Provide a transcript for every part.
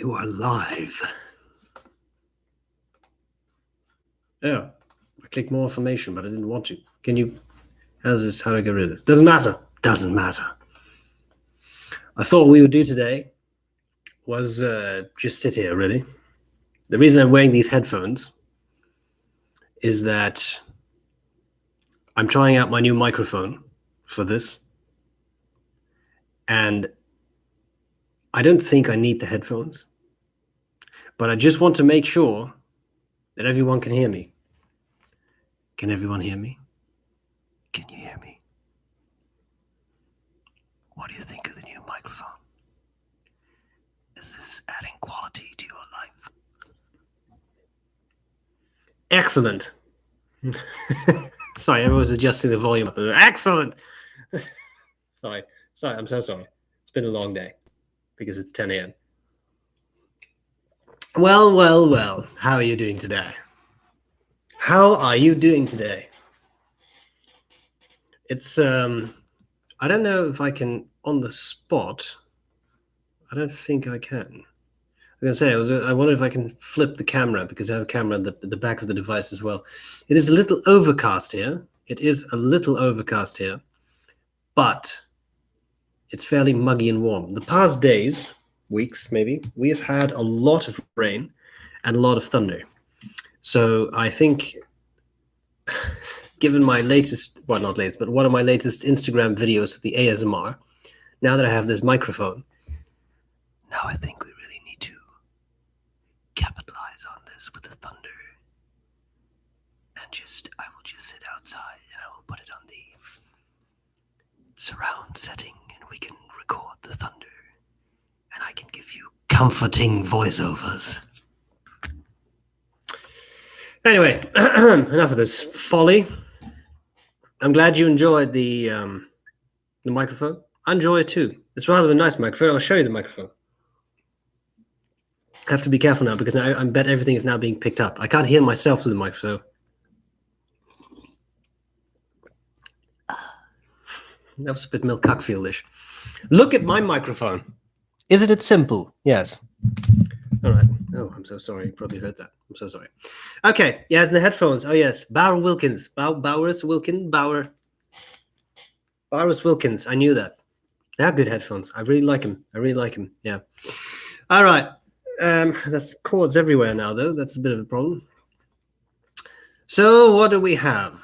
You are live. Yeah. I clicked more information, but I didn't want to. Can you... How do I get rid of this? Doesn't matter. Doesn't matter. I thought what we would do today was just sit here, really. The reason I'm wearing these headphones is that I'm trying out my new microphone for this. And I don't think I need the headphones. But I just want to make sure that everyone can hear me. Can everyone hear me? Can you hear me? What do you think of the new microphone? Is this adding quality to your life? Excellent. Sorry, everyone's adjusting the volume up. Excellent. Sorry, I'm so sorry. It's been a long day because it's 10 a.m. Well. How are you doing today? How are you doing today? It's, I don't know if I can on the spot. I don't think I can. I'm going to say, I wonder if I can flip the camera because I have a camera at the back of the device as well. It is a little overcast here. But it's fairly muggy and warm. The past days, weeks maybe, we have had a lot of rain and a lot of thunder. So I think, given my latest, well, not latest, but one of my latest Instagram videos, the ASMR, now that I have this microphone, now I think we really need to capitalize on this with the thunder. And I will just sit outside and I will put it on the surround setting and we can record the thunder. And I can give you comforting voiceovers. Anyway, enough of this folly. I'm glad you enjoyed the microphone. I enjoy it too. It's rather a nice microphone. I'll show you the microphone. I have to be careful now because I bet everything is now being picked up. I can't hear myself through the microphone. That was a bit Mil Cuckfieldish. Look at my microphone. Isn't it simple? Yes. All right. Oh, I'm so sorry. You probably heard that. I'm so sorry. Okay. Yes, and the headphones. Oh, yes. Bowers Wilkins. I knew that. They are good headphones. I really like them. Yeah. All right. That's cords everywhere now, though. That's a bit of a problem. So what do we have?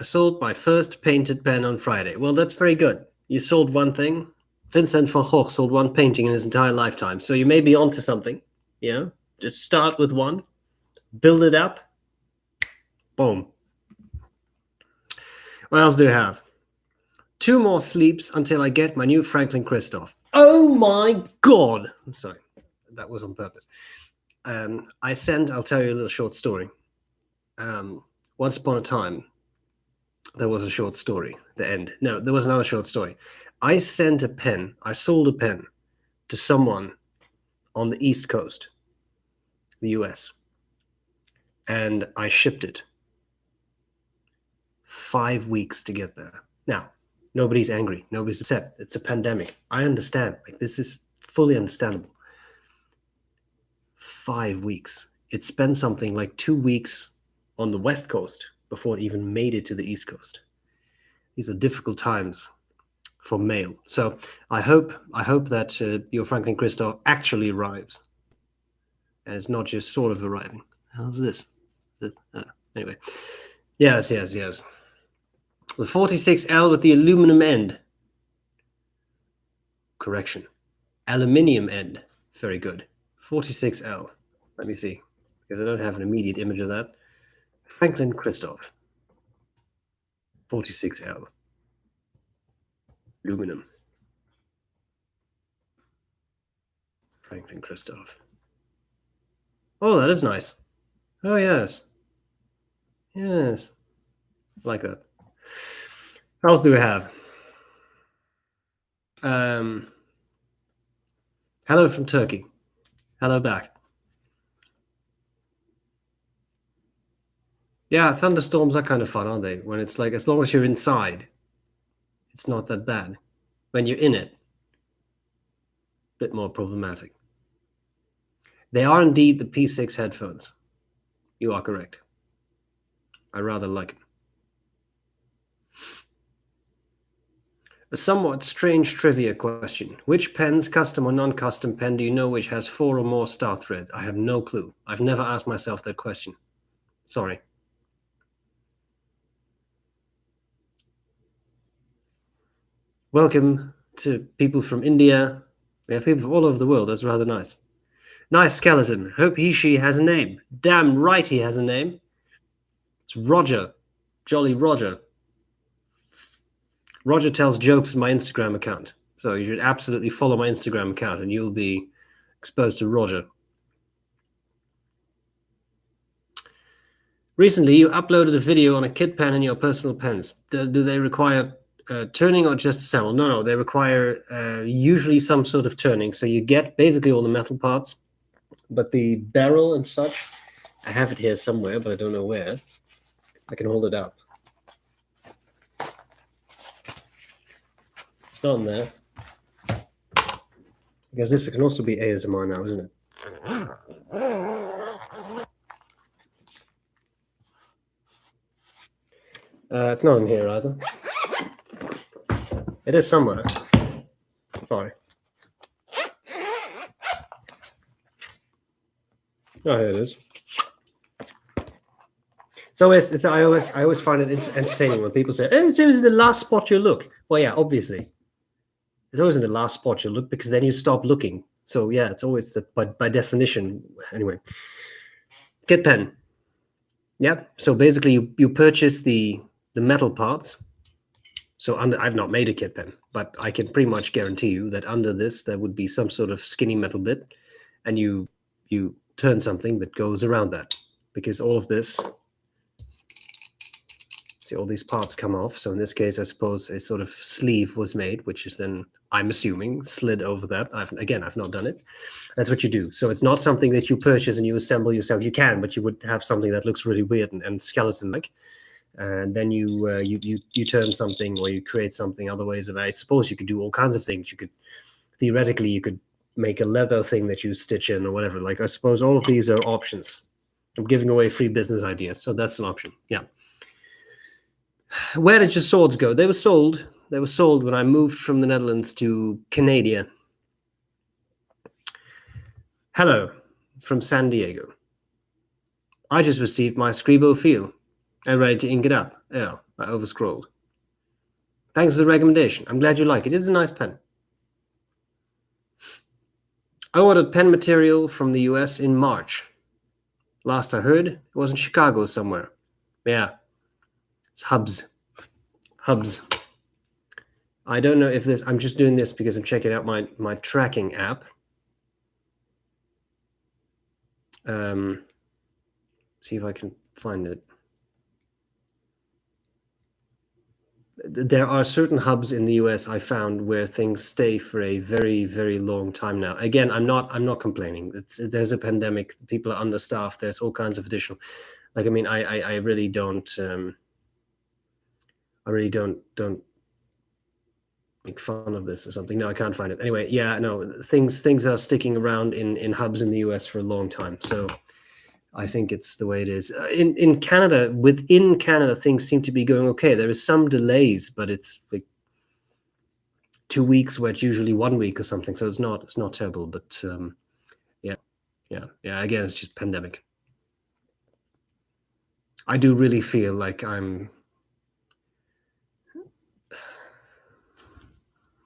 I sold my first painted pen on Friday. Well, that's very good. You sold one thing. Vincent van Gogh sold one painting in his entire lifetime. So you may be onto something, you know? Just start with one, build it up, boom. What else do we have? 2 more sleeps until I get my new Franklin Christoph. Oh my God! I'm sorry, that was on purpose. I'll tell you a little short story. Once upon a time, there was a short story, the end. No, there was another short story. I sold a pen to someone on the East Coast, the US, and I shipped it. 5 weeks to get there. Now, nobody's angry. Nobody's upset. It's a pandemic. I understand. Like, this is fully understandable. 5 weeks. It spent something like 2 weeks on the West Coast before it even made it to the East Coast. These are difficult times for mail. So I hope that your Franklin Christoph actually arrives. And it's not just sort of arriving. How's this? Anyway. Yes. The 46L with the aluminum end. Correction. Aluminium end. Very good. 46L. Let me see. Because I don't have an immediate image of that. Franklin Christoph. 46L. Aluminum. Franklin Christoph. Oh, that is nice. Oh, yes. Yes. Like that. What else do we have? Hello from Turkey. Hello back. Yeah, thunderstorms are kind of fun, aren't they? When it's like, as long as you're inside, it's not that bad. When you're in it, bit more problematic. They are indeed the P6 headphones. You are correct. I rather like them. A somewhat strange trivia question. Which pen's custom or non-custom pen do you know which has 4 or more star threads? I have no clue. I've never asked myself that question. Sorry. Welcome to people from India. We have people from all over the world. That's rather nice. Nice skeleton. Hope she has a name. Damn right he has a name. It's Roger. Jolly Roger. Roger tells jokes on my Instagram account. So you should absolutely follow my Instagram account and you'll be exposed to Roger. Recently, you uploaded a video on a kit pen and your personal pens. Do they require turning or just assemble? No, they require usually some sort of turning. So you get basically all the metal parts, but the barrel and such, I have it here somewhere, but I don't know where. I can hold it up. It's not in there. Because this can also be ASMR now, isn't it? It's not in here either. It is somewhere. Sorry. Oh, here it is. I always find it entertaining when people say, "Oh, it's always the last spot you look." Well, yeah, obviously, it's always in the last spot you look because then you stop looking. So yeah, it's always that. But by definition, anyway. Kit pen. Yeah. So basically, you purchase the metal parts. So I've not made a kit pen, but I can pretty much guarantee you that under this there would be some sort of skinny metal bit, and you turn something that goes around that, because all of this, see, all these parts come off. So in this case, I suppose a sort of sleeve was made, which is then, I'm assuming, slid over that. I've not done it. That's what you do. So it's not something that you purchase and you assemble yourself. You can, but you would have something that looks really weird and skeleton-like. And then you turn something or you create something other ways. I suppose you could do all kinds of things. You could theoretically make a leather thing that you stitch in or whatever. Like, I suppose all of these are options. I'm giving away free business ideas, so that's an option. Yeah. Where did your swords go? They were sold. They were sold when I moved from the Netherlands to Canada. Hello from San Diego. I just received my Scribo Feel. I'm ready to ink it up. Oh, I overscrolled. Thanks for the recommendation. I'm glad you like it. It's a nice pen. I ordered pen material from the US in March. Last I heard, it was in Chicago somewhere. Yeah. It's Hubs. Hubs. I don't know if this, I'm just doing this because I'm checking out my tracking app. See if I can find it. There are certain hubs in the US I found where things stay for a very, very long time now. Again, I'm not complaining. There's a pandemic. People are understaffed. There's all kinds of additional. Like, I mean, I really don't. I really don't make fun of this or something. No, I can't find it. Anyway, yeah, no, things are sticking around in hubs in the US for a long time. So I think it's the way it is. In Canada, within Canada, things seem to be going okay. There is some delays, but it's like 2 weeks where it's usually 1 week or something. So it's not terrible. But yeah. Again, it's just pandemic. I do really feel like I'm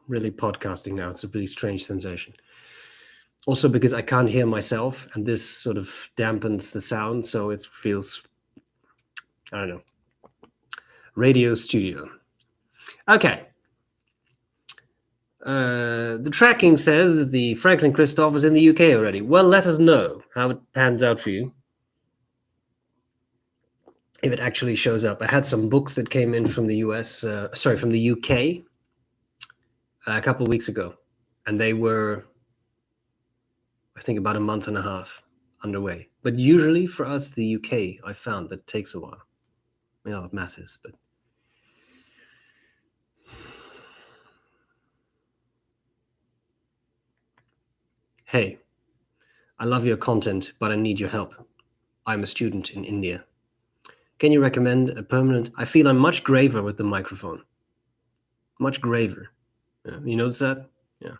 really podcasting now. It's a really strange sensation. Also because I can't hear myself, and this sort of dampens the sound, so it feels, I don't know, radio studio. Okay. The tracking says that the Franklin Christoph is in the UK already. Well, let us know how it pans out for you. If it actually shows up. I had some books that came in from the US, from the UK a couple of weeks ago, and they were, I think, about a month and a half underway. But usually for us, the UK, I found that takes a while. I mean, it matters, but Hey, I love your content, but I need your help. I'm a student in India. Can you recommend a permanent? I feel I'm much graver with the microphone. Much graver. Yeah, you notice that? Yeah.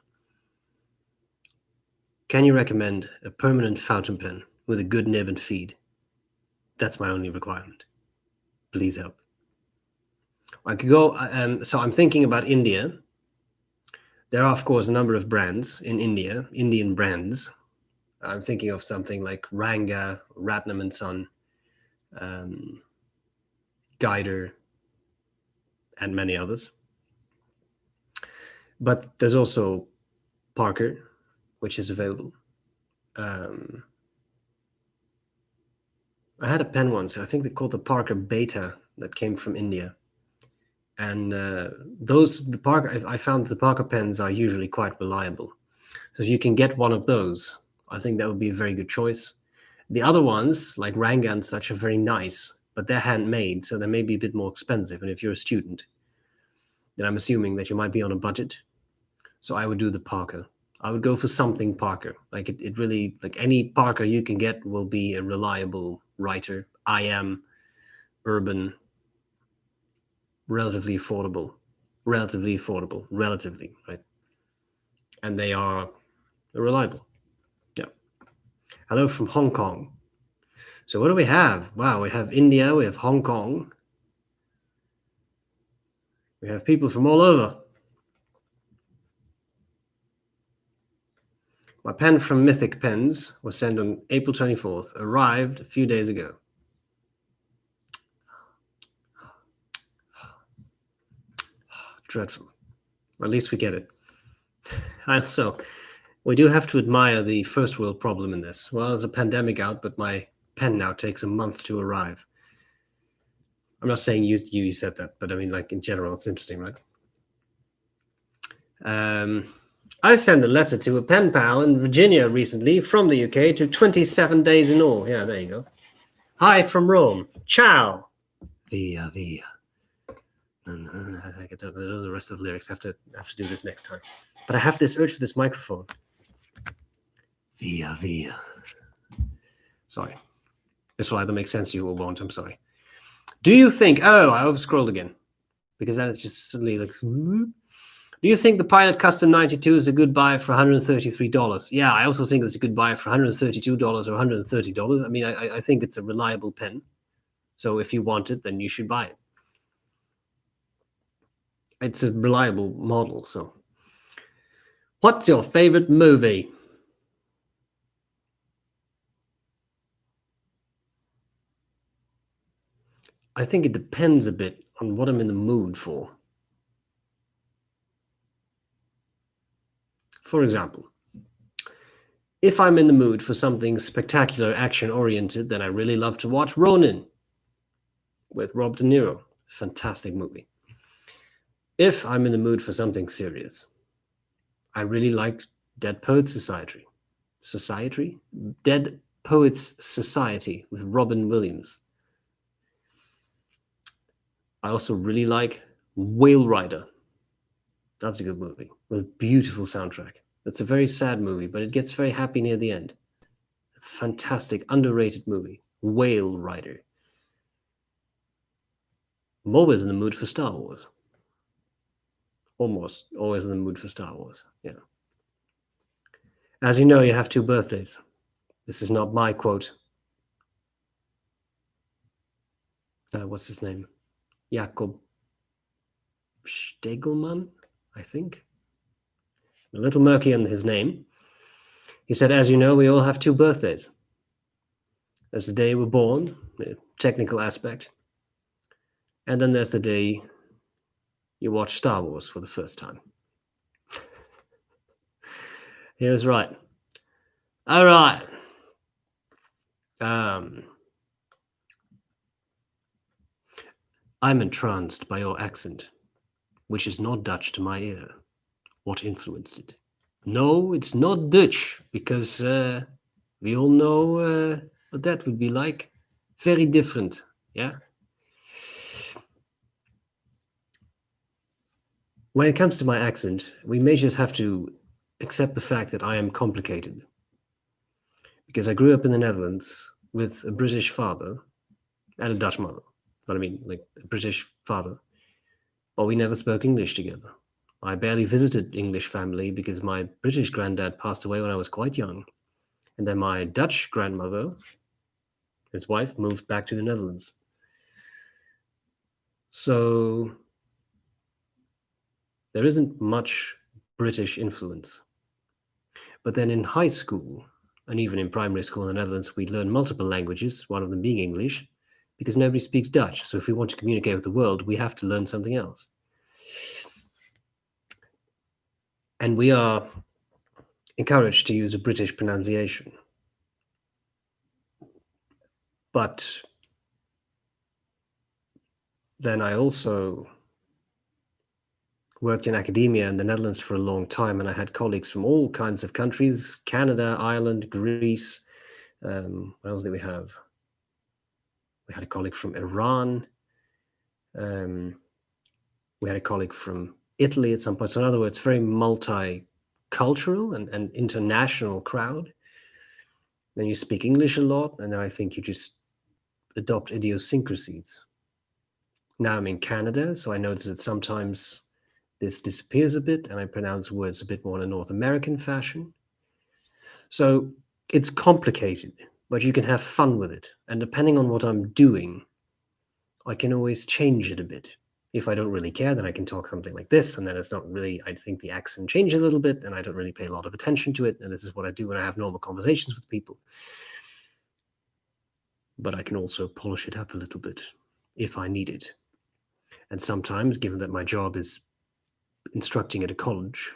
Can you recommend a permanent fountain pen with a good nib and feed? That's my only requirement. Please help. I could go. So I'm thinking about India. There are, of course, a number of brands in India, Indian brands. I'm thinking of something like Ranga, Ratnam and Son, Guider, and many others. But there's also Parker, which is available. I had a pen once. I think they called the Parker Beta that came from India, and I found the Parker pens are usually quite reliable. So if you can get one of those, I think that would be a very good choice. The other ones, like Ranga and such, are very nice, but they're handmade, so they may be a bit more expensive. And if you're a student, then I'm assuming that you might be on a budget. So I would do the Parker. I would go for something Parker. Like it really, like any Parker you can get will be a reliable writer. I am urban, relatively affordable, right? And they are reliable. Yeah. Hello from Hong Kong. So what do we have? Wow, we have India, we have Hong Kong. We have people from all over. My pen from Mythic Pens was sent on April 24th, arrived a few days ago. Dreadful. Or at least we get it. Also, we do have to admire the first world problem in this. Well, there's a pandemic out, but my pen now takes a month to arrive. I'm not saying you said that, but I mean, like in general, it's interesting, right? I sent a letter to a pen pal in Virginia recently from the UK to 27 days in all. Yeah, there you go. Hi from Rome. Ciao. Via. I don't know the rest of the lyrics. I have to do this next time. But I have this urge for this microphone. Via. Sorry. This will either make sense to you or won't. I'm sorry. Do you think... Oh, I overscrolled again. Because then it's just suddenly like... Do you think the Pilot Custom 92 is a good buy for $133? Yeah, I also think it's a good buy for $132 or $130. I mean, I think it's a reliable pen. So if you want it, then you should buy it. It's a reliable model, so. What's your favorite movie? I think it depends a bit on what I'm in the mood for. For example, if I'm in the mood for something spectacular, action-oriented, then I really love to watch Ronin with Rob De Niro. Fantastic movie. If I'm in the mood for something serious, I really liked Dead Poets Society. Dead Poets Society with Robin Williams. I also really like Whale Rider. That's a good movie with a beautiful soundtrack. It's a very sad movie, but it gets very happy near the end. Fantastic, underrated movie. Whale Rider. I'm always in the mood for Star Wars. Almost always in the mood for Star Wars. Yeah. As you know, you have 2 birthdays. This is not my quote. What's his name? Jakob Stegelmann, I think. A little murky on his name. He said, as you know, we all have 2 birthdays. There's the day we're born, the technical aspect. And then there's the day you watch Star Wars for the first time. He was right. All right. I'm entranced by your accent, which is not Dutch to my ear. What influenced it? No, it's not Dutch, because we all know what that would be like. Very different, yeah? When it comes to my accent, we may just have to accept the fact that I am complicated. Because I grew up in the Netherlands with a British father and a Dutch mother. But I mean, like a British father. But we never spoke English together. I barely visited English family because my British granddad passed away when I was quite young. And then my Dutch grandmother, his wife, moved back to the Netherlands. So there isn't much British influence. But then in high school, and even in primary school in the Netherlands, we learn multiple languages, one of them being English, because nobody speaks Dutch. So if we want to communicate with the world, we have to learn something else. And we are encouraged to use a British pronunciation. But then I also worked in academia in the Netherlands for a long time, and I had colleagues from all kinds of countries: Canada, Ireland, Greece. What else did we have? We had a colleague from Iran. We had a colleague from Italy at some point. So in other words, very multicultural and international crowd. Then you speak English a lot, and then I think you just adopt idiosyncrasies. Now I'm in Canada, so I notice that sometimes this disappears a bit, and I pronounce words a bit more in a North American fashion. So it's complicated, but you can have fun with it. And depending on what I'm doing, I can always change it a bit. If I don't really care, then I can talk something like this, and then it's not really, I think the accent changes a little bit, and I don't really pay a lot of attention to it, and this is what I do when I have normal conversations with people. But I can also polish it up a little bit if I need it. And sometimes, given that my job is instructing at a college,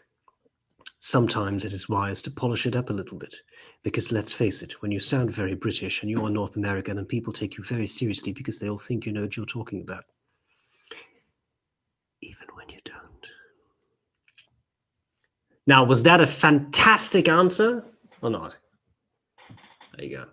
sometimes it is wise to polish it up a little bit. Because let's face it, when you sound very British and you're North America, then people take you very seriously because they all think you know what you're talking about. Even when you don't. Now, was that a fantastic answer or not? There you go.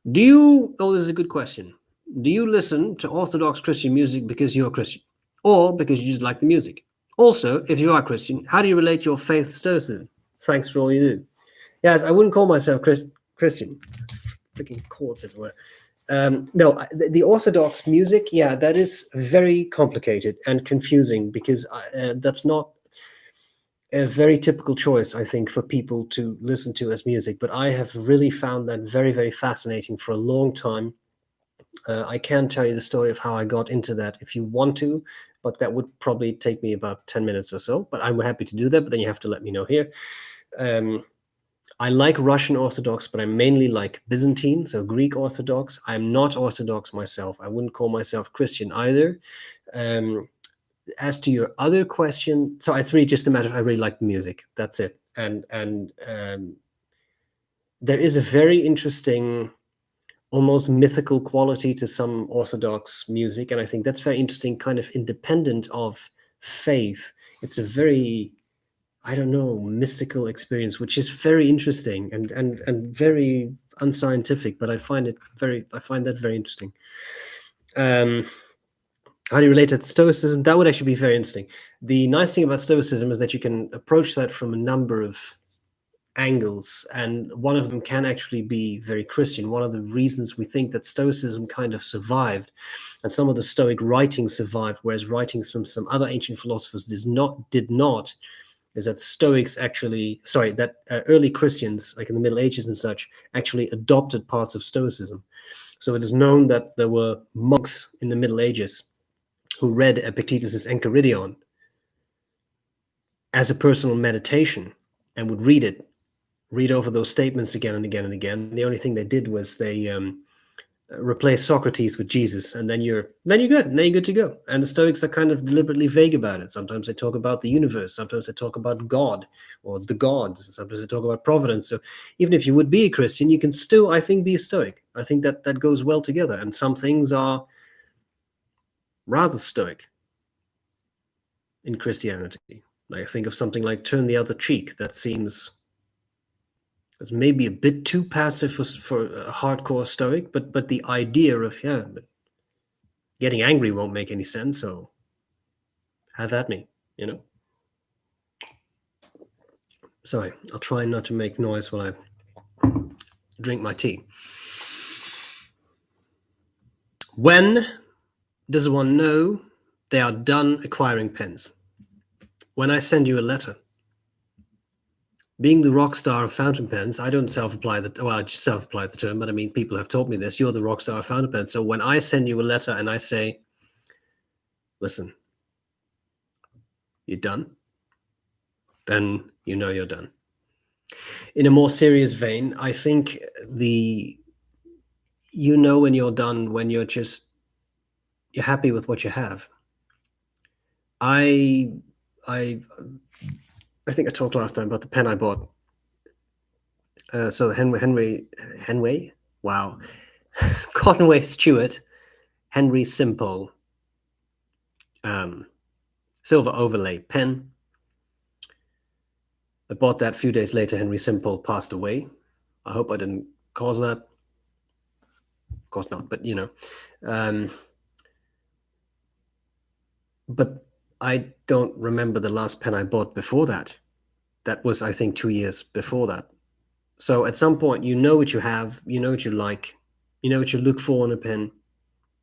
This is a good question. Do you listen to Orthodox Christian music because you're Christian? Or because you just like the music? Also, if you are Christian, how do you relate your faith to Stoicism? Thanks for all you do. Yes, I wouldn't call myself Christian. Freaking chords everywhere. No, the Orthodox music, yeah, that is very complicated and confusing because that's not a very typical choice, I think, for people to listen to as music. But I have really found that very, very fascinating for a long time. I can tell you the story of how I got into that if you want to, but that would probably take me about 10 minutes or so. But I'm happy to do that, but then you have to let me know here. I like Russian Orthodox, but I mainly like Byzantine, so Greek Orthodox. I'm not Orthodox myself. I wouldn't call myself Christian either. As to your other question, so it's really just a matter of I really like the music. That's it. And there is a very interesting, almost mythical quality to some Orthodox music, and I think that's very interesting, kind of independent of faith. It's a very, I don't know, mystical experience, which is very interesting and very unscientific, but I find that very interesting. How do you relate it to Stoicism? That would actually be very interesting. The nice thing about Stoicism is that you can approach that from a number of angles, and one of them can actually be very Christian. One of the reasons we think that Stoicism kind of survived, and some of the Stoic writings survived, whereas writings from some other ancient philosophers did not, is that Stoics actually, early Christians, like in the Middle Ages and such, actually adopted parts of Stoicism. So it is known that there were monks in the Middle Ages who read Epictetus's Enchiridion as a personal meditation and would read over those statements again and again and again. The only thing they did was they replaced Socrates with Jesus, and then you're good. Then you're good to go. And the Stoics are kind of deliberately vague about it. Sometimes they talk about the universe. Sometimes they talk about God or the gods. Sometimes they talk about providence. So even if you would be a Christian, you can still, I think, be a Stoic. I think that goes well together. And some things are rather Stoic in Christianity. Like, think of something like turn the other cheek. That seems as maybe a bit too passive for a hardcore Stoic, but the idea of but getting angry won't make any sense, so have at me, Sorry, I'll try not to make noise while I drink my tea. When does one know they are done acquiring pens? When I send you a letter. Being the rock star of fountain pens, I don't self-apply I self-apply the term, but I mean, people have taught me this. You're the rock star of fountain pens. So when I send you a letter and I say, listen, you're done, then you know you're done. In a more serious vein, I think you know when you're done when you're happy with what you have. I think I talked last time about the pen I bought. So the Henway, wow, Conway Stewart, Henry Simple, silver overlay pen. I bought that a few days later. Henry Simple passed away. I hope I didn't cause that. Of course not, but you know. But I don't remember the last pen I bought before that. That was, I think, 2 years before that. So at some point, you know what you have, you know what you like, you know what you look for in a pen,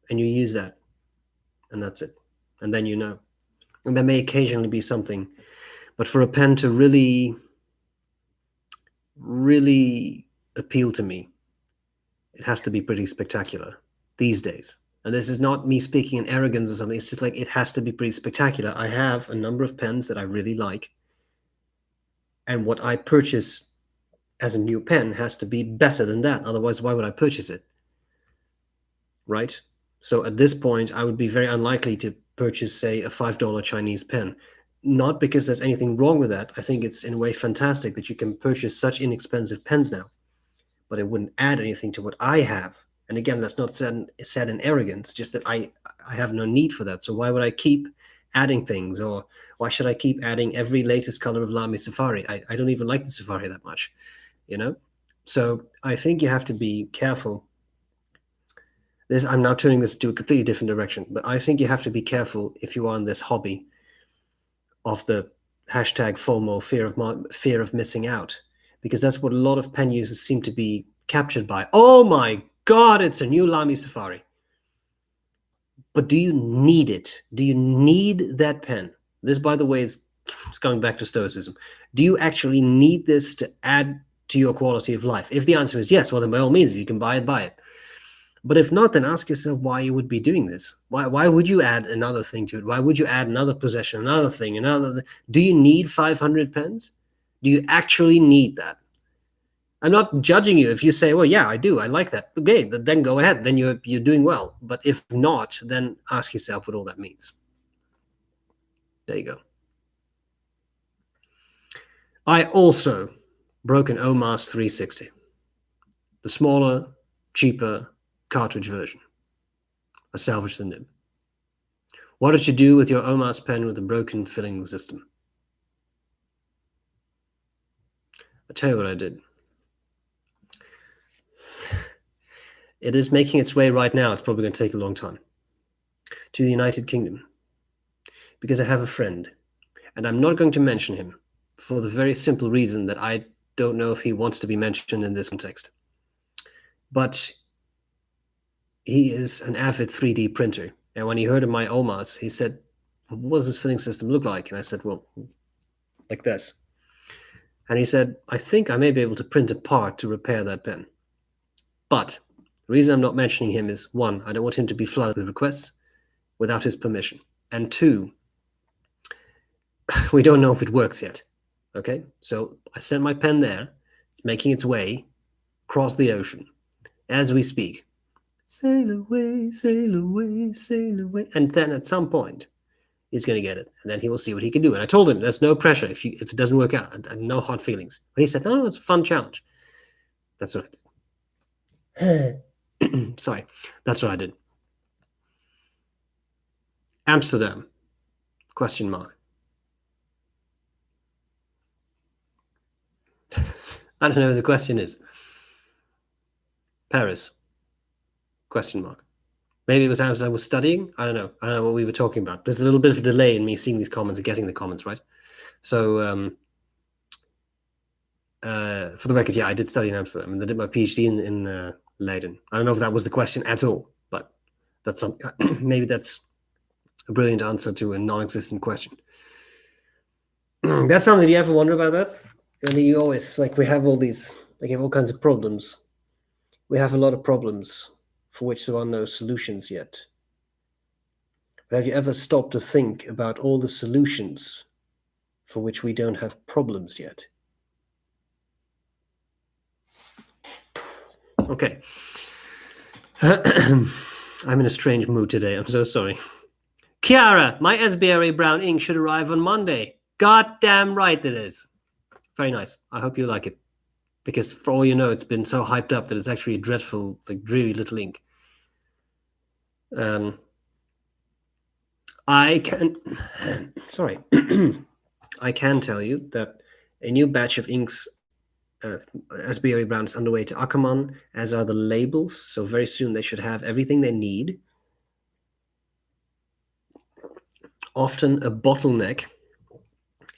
and you use that, and that's it. And then you know. And there may occasionally be something, but for a pen to really, really appeal to me, it has to be pretty spectacular these days. And this is not me speaking in arrogance or something. It's just like, it has to be pretty spectacular. I have a number of pens that I really like. And what I purchase as a new pen has to be better than that. Otherwise, why would I purchase it? Right? So at this point, I would be very unlikely to purchase, say, a $5 Chinese pen. Not because there's anything wrong with that. I think it's in a way fantastic that you can purchase such inexpensive pens now. But it wouldn't add anything to what I have. And again, that's not said in arrogance, just that I have no need for that. So why would I keep adding things? Or why should I keep adding every latest color of Lamy Safari? I don't even like the Safari that much, you know? So I think you have to be careful. I'm now turning this to a completely different direction, but I think you have to be careful if you are in this hobby of the hashtag FOMO, fear of missing out, because that's what a lot of pen users seem to be captured by. Oh my God, it's a new Lamy Safari. But do you need it? Do you need that pen? This, by the way, is going back to Stoicism. Do you actually need this to add to your quality of life? If the answer is yes, well, then by all means, if you can buy it, buy it. But if not, then ask yourself why you would be doing this. Why would you add another thing to it? Why would you add another possession, another thing, another? Do you need 500 pens? Do you actually need that? I'm not judging you if you say, well, yeah, I do. I like that. Okay, then go ahead. Then you're doing well. But if not, then ask yourself what all that means. There you go. I also broke an OMAS 360, the smaller, cheaper cartridge version. I salvaged the nib. What did you do with your OMAS pen with a broken filling system? I'll tell you what I did. It is making its way right now. It's probably going to take a long time. To the United Kingdom. Because I have a friend. And I'm not going to mention him for the very simple reason that I don't know if he wants to be mentioned in this context. But he is an avid 3D printer. And when he heard of my OMAS, he said, what does this filling system look like? And I said, well, like this. And he said, I think I may be able to print a part to repair that pen. But the reason I'm not mentioning him is, one, I don't want him to be flooded with requests without his permission. And two, we don't know if it works yet. Okay? So I sent my pen there. It's making its way across the ocean as we speak. Sail away, sail away, sail away. And then at some point, he's going to get it. And then he will see what he can do. And I told him, there's no pressure if it doesn't work out. And no hard feelings. But he said, no, it's a fun challenge. That's what I did. Sorry. That's what I did. Amsterdam? Question mark. I don't know what the question is. Paris? Question mark. Maybe it was Amsterdam I was studying. I don't know. I don't know what we were talking about. There's a little bit of a delay in me seeing these comments and getting the comments, right? So For the record, yeah, I did study in Amsterdam, and I did my PhD in Leiden. I don't know if that was the question at all, but that's some, maybe that's a brilliant answer to a non-existent question. That's something you ever wonder about that? And you always, like, we have all these, like, you have all kinds of problems. We have a lot of problems for which there are no solutions yet. But have you ever stopped to think about all the solutions for which we don't have problems yet? Okay. I'm in a strange mood today. I'm so sorry. Kiara, my SBREBROWN ink should arrive on Monday. Goddamn right it is. Very nice. I hope you like it. Because for all you know, it's been so hyped up that it's actually a dreadful, like, dreary little ink. I can... sorry. I can tell you that a new batch of inks, SBREBROWN, is underway to Ackerman, as are the labels. So very soon they should have everything they need. Often a bottleneck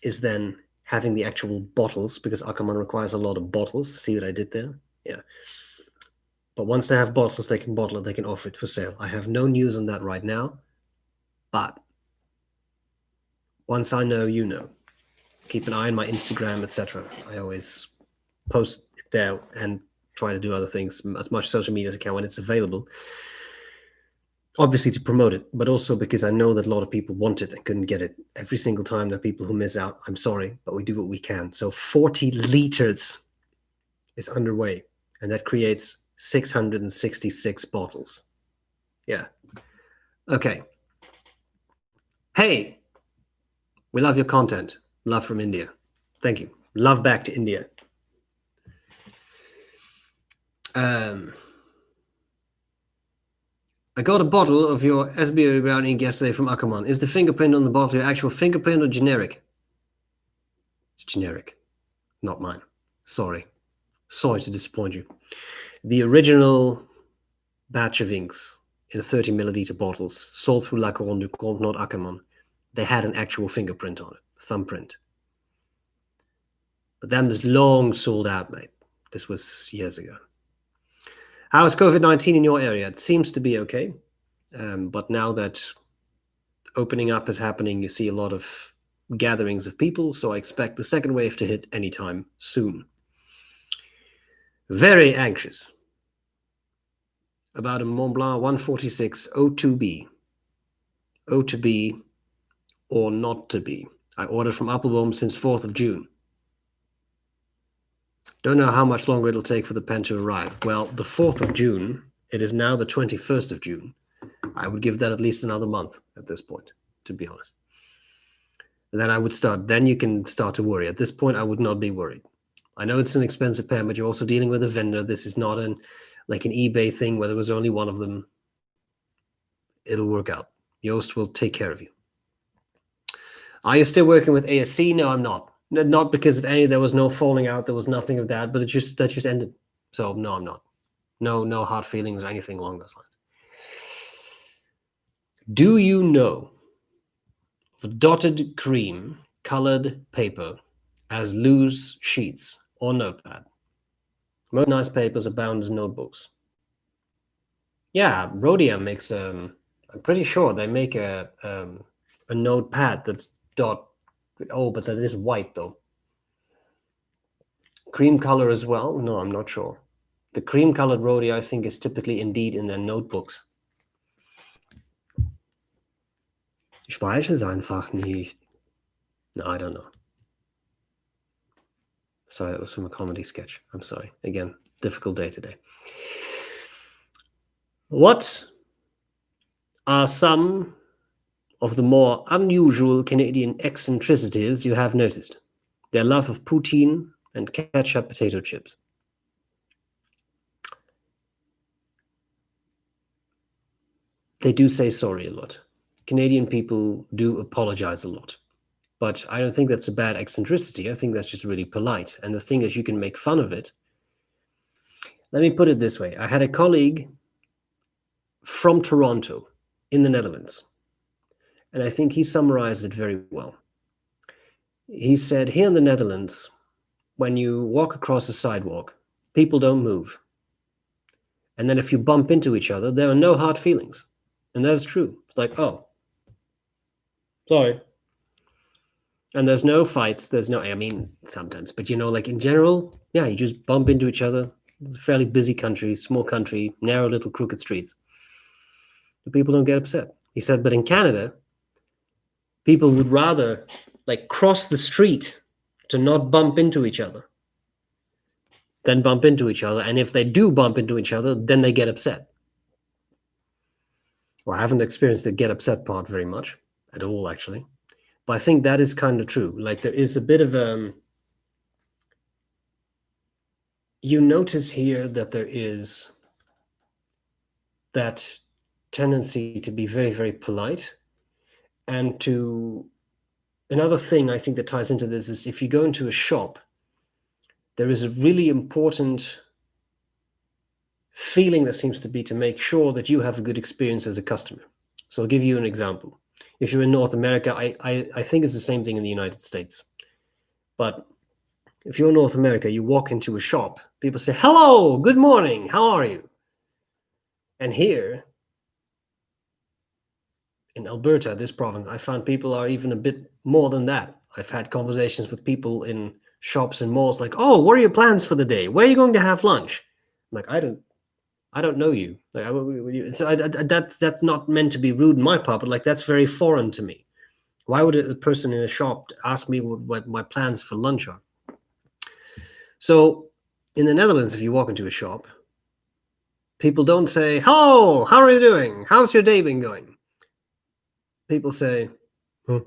is then having the actual bottles, because Ackerman requires a lot of bottles. See what I did there? Yeah. But once they have bottles, they can bottle it, they can offer it for sale. I have no news on that right now, but once I know, you know. Keep an eye on my Instagram, etc. I always post it there and try to do other things, as much social media as I can when it's available. Obviously to promote it, but also because I know that a lot of people want it and couldn't get it. Every single time there are people who miss out. I'm sorry, but we do what we can. So 40 liters is underway, and that creates 666 bottles. Yeah. Okay. Hey, we love your content. Love from India. Thank you. Love back to India. I got a bottle of your SBREBROWN ink yesterday from Ackerman. Is the fingerprint on the bottle your actual fingerprint or generic? It's generic, not mine. Sorry. Sorry to disappoint you. The original batch of inks in 30 milliliter bottles sold through La Couronne du Comte, not Ackerman. They had an actual fingerprint on it, thumbprint. But them is long sold out, mate. This was years ago. How is COVID-19 in your area? It seems to be okay. But now that opening up is happening, you see a lot of gatherings of people. So I expect the second wave to hit anytime soon. Very anxious about a Mont Blanc 146 O2B. O to be or not to be. I ordered from Appelboom since 4th of June. Don't know how much longer it'll take for the pen to arrive. Well, the 4th of June, it is now the 21st of June. I would give that at least another month at this point, to be honest. And then I would start, then you can start to worry. At this point, I would not be worried. I know it's an expensive pen, but you're also dealing with a vendor. This is not like an eBay thing where there was only one of them. It'll work out. Joost will take care of you. Are you still working with ASC? No, I'm not. Not because of any, there was no falling out, there was nothing of that, but that just ended. So no, I'm not. No hard feelings or anything along those lines. Do you know of dotted cream colored paper as loose sheets or notepad? Most nice papers are bound as notebooks. Yeah, Rhodium makes I'm pretty sure they make a notepad that's dot. Oh, but that is white though. Cream color as well? No, I'm not sure. The cream colored Rhodia, I think, is typically indeed in their notebooks. Ich weiß es einfach nicht. No, I don't know. Sorry, that was from a comedy sketch. I'm sorry. Again, difficult day today. What are some of the more unusual Canadian eccentricities you have noticed? Their love of poutine and ketchup potato chips. They do say sorry a lot. Canadian people do apologize a lot. But I don't think that's a bad eccentricity. I think that's just really polite. And the thing is, you can make fun of it. Let me put it this way. I had a colleague from Toronto in the Netherlands, and I think he summarized it very well. He said, here in the Netherlands, when you walk across a sidewalk, people don't move. And then if you bump into each other, there are no hard feelings. And that's true. Like, oh, sorry. And there's no fights. There's no, I mean, sometimes, but like in general, yeah, you just bump into each other. It's a fairly busy country, small country, narrow little crooked streets. The people don't get upset. He said, but in Canada, people would rather like cross the street to not bump into each other than bump into each other. And if they do bump into each other, then they get upset. Well, I haven't experienced the get upset part very much at all, actually. But I think that is kind of true. Like there is a bit of you notice here that there is that tendency to be very, very polite. And another thing I think that ties into this is if you go into a shop, there is a really important feeling that seems to be to make sure that you have a good experience as a customer. So I'll give you an example. If you're in North America, I think it's the same thing in the United States. But if you're in North America, you walk into a shop, people say, hello, good morning, how are you? And here in Alberta, this province, I found people are even a bit more than that. I've had conversations with people in shops and malls like, oh, what are your plans for the day? Where are you going to have lunch? I'm like, I don't know you. Like, that's not meant to be rude in my part, but like that's very foreign to me. Why would a person in a shop ask me what my plans for lunch are? So in the Netherlands, if you walk into a shop, people don't say, hello, how are you doing? How's your day been going? People say, huh?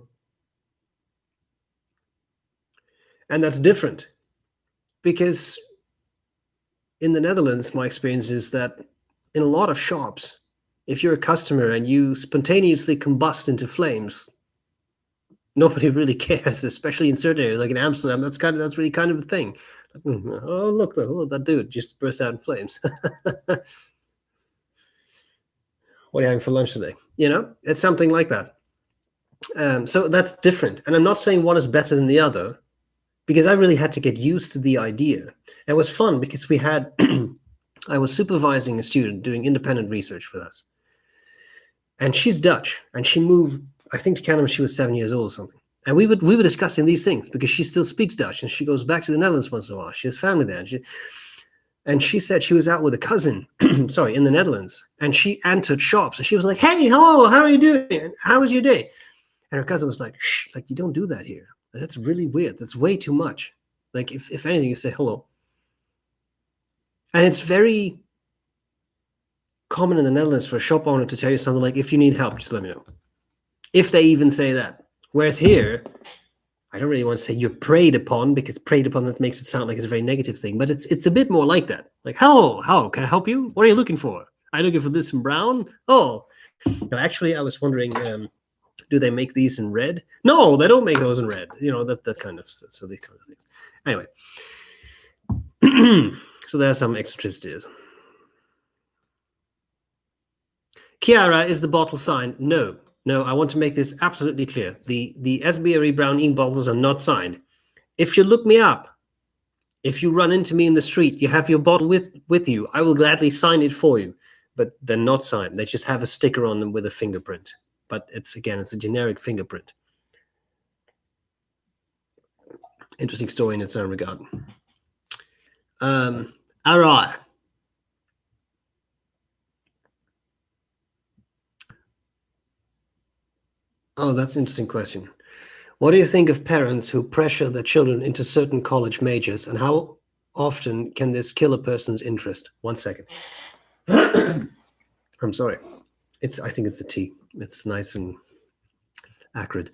And that's different because in the Netherlands, my experience is that in a lot of shops, if you're a customer and you spontaneously combust into flames, nobody really cares, especially in certain areas, like in Amsterdam. That's really kind of a thing. Oh, look, that dude just burst out in flames. What are you having for lunch today? It's something like that. So that's different. And I'm not saying one is better than the other, because I really had to get used to the idea. It was fun because we had, I was supervising a student doing independent research with us. And she's Dutch, and she moved, I think, to Canada when she was 7 years old or something. And we were discussing these things because she still speaks Dutch, and she goes back to the Netherlands once in a while. She has family there. And she said she was out with a cousin, in the Netherlands, and she entered shops, and she was like, hey, hello, how are you doing? How was your day? And her cousin was like, shh, like, you don't do that here. That's really weird. That's way too much. Like, if anything, you say hello. And it's very common in the Netherlands for a shop owner to tell you something like, if you need help, just let me know. If they even say that. Whereas here, I don't really want to say you're preyed upon, because preyed upon, that makes it sound like it's a very negative thing. But it's a bit more like that. Like, hello, how can I help you? What are you looking for? Are you looking for this in brown? Oh, no, actually, I was wondering, do they make these in red? No, they don't make those in red. That kind of, so these kind of things. Anyway, so there are some eccentricities. Chiara, is the bottle signed? No, I want to make this absolutely clear. The SBREBROWN ink bottles are not signed. If you look me up, if you run into me in the street, you have your bottle with you, I will gladly sign it for you. But they're not signed. They just have a sticker on them with a fingerprint. But it's a generic fingerprint. Interesting story in its own regard. All right. Oh, that's an interesting question. What do you think of parents who pressure their children into certain college majors, and how often can this kill a person's interest? 1 second. I'm sorry. I think it's the tea. It's nice and acrid.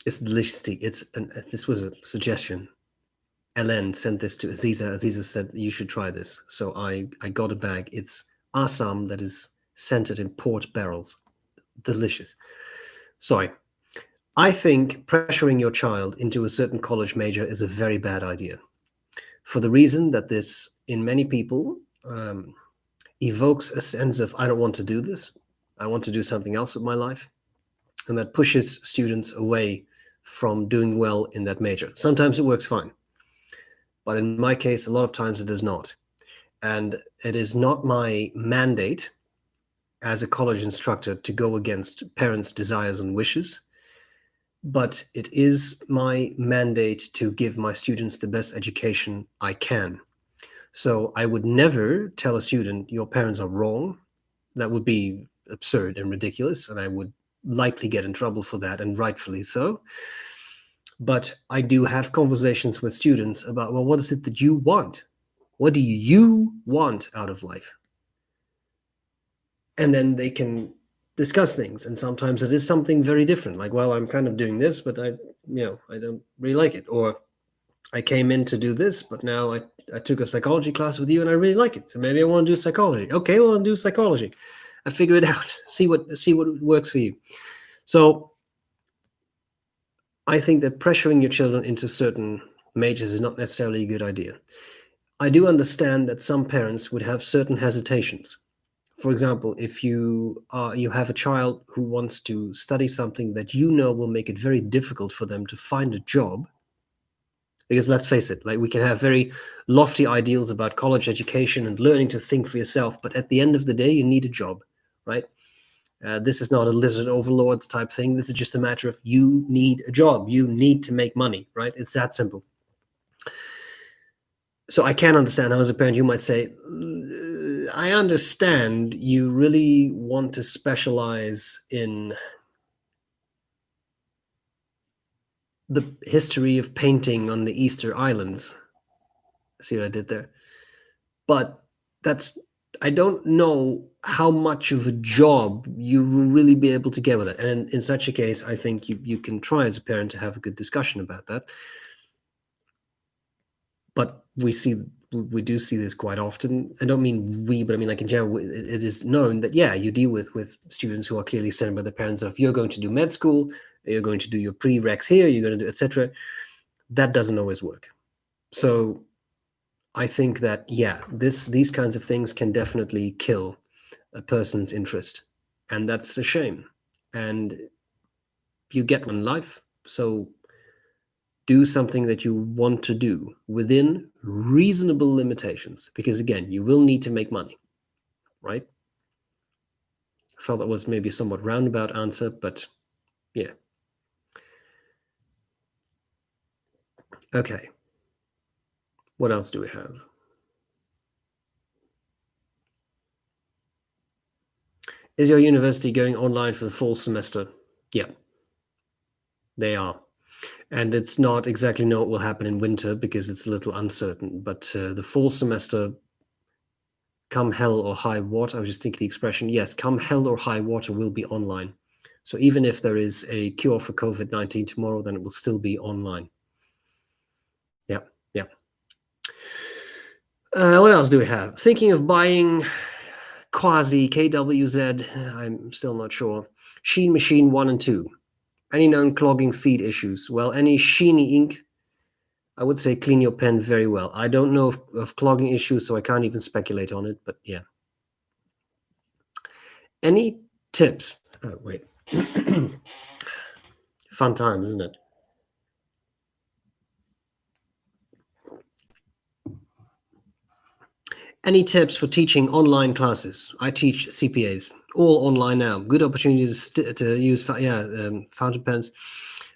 It's delicious tea. This was a suggestion. Ellen sent this to Aziza. Aziza said, you should try this. So I got a bag. It's Assam that is scented in port barrels. Delicious. Sorry. I think pressuring your child into a certain college major is a very bad idea, for the reason that this, in many people, evokes a sense of, I don't want to do this. I want to do something else with my life. And that pushes students away from doing well in that major. Sometimes it works fine, but in my case, a lot of times it does not. And it is not my mandate as a college instructor to go against parents' desires and wishes, but it is my mandate to give my students the best education I can. So I would never tell a student, your parents are wrong. That would be absurd and ridiculous, and I would likely get in trouble for that, and rightfully so. But I do have conversations with students about, well, what is it that you want? What do you want out of life? And then they can discuss things. And sometimes it is something very different. Like, well, I'm kind of doing this, but I don't really like it. Or I came in to do this, but now I took a psychology class with you and I really like it. So maybe I want to do psychology. Okay, well, I'll do psychology. I figure it out. See what works for you. So I think that pressuring your children into certain majors is not necessarily a good idea. I do understand that some parents would have certain hesitations. For example, if you have a child who wants to study something that you know will make it very difficult for them to find a job, because let's face it, like, we can have very lofty ideals about college education and learning to think for yourself, but at the end of the day, you need a job, right? This is not a lizard overlords type thing. This is just a matter of you need a job. You need to make money, right? It's that simple. So I can understand how, as a parent, you might say, I understand you really want to specialize in the history of painting on the Easter Islands. See what I did there? But I don't know how much of a job you will really be able to get with it. And in such a case, I think you can try as a parent to have a good discussion about that. But we do see this quite often. I don't mean we, but I mean, like, in general, it is known that, yeah, you deal with students who are clearly sent by the parents of, you're going to do med school, you're going to do your prereqs here, you're going to do etc. That doesn't always work. So I think that, yeah, these kinds of things can definitely kill a person's interest, and that's a shame. And you get one life, so do something that you want to do within reasonable limitations, because again, you will need to make money, right? I felt that was maybe a somewhat roundabout answer, but yeah. Okay. What else do we have? Is your university going online for the fall semester? Yeah, they are. And it's not exactly know what will happen in winter because it's a little uncertain. But the fall semester, come hell or high water, I was just thinking the expression, yes, come hell or high water, will be online. So even if there is a cure for COVID-19 tomorrow, then it will still be online. Yeah, yeah. What else do we have? Thinking of buying Quasi KWZ, I'm still not sure. Sheen Machine 1 and 2. Any known clogging feed issues? Well, any sheeny ink, I would say clean your pen very well. I don't know of clogging issues, so I can't even speculate on it, but yeah. Any tips? Oh, wait. Fun time, isn't it? Any tips for teaching online classes? I teach CPAs, all online now. Good opportunities to use fountain pens.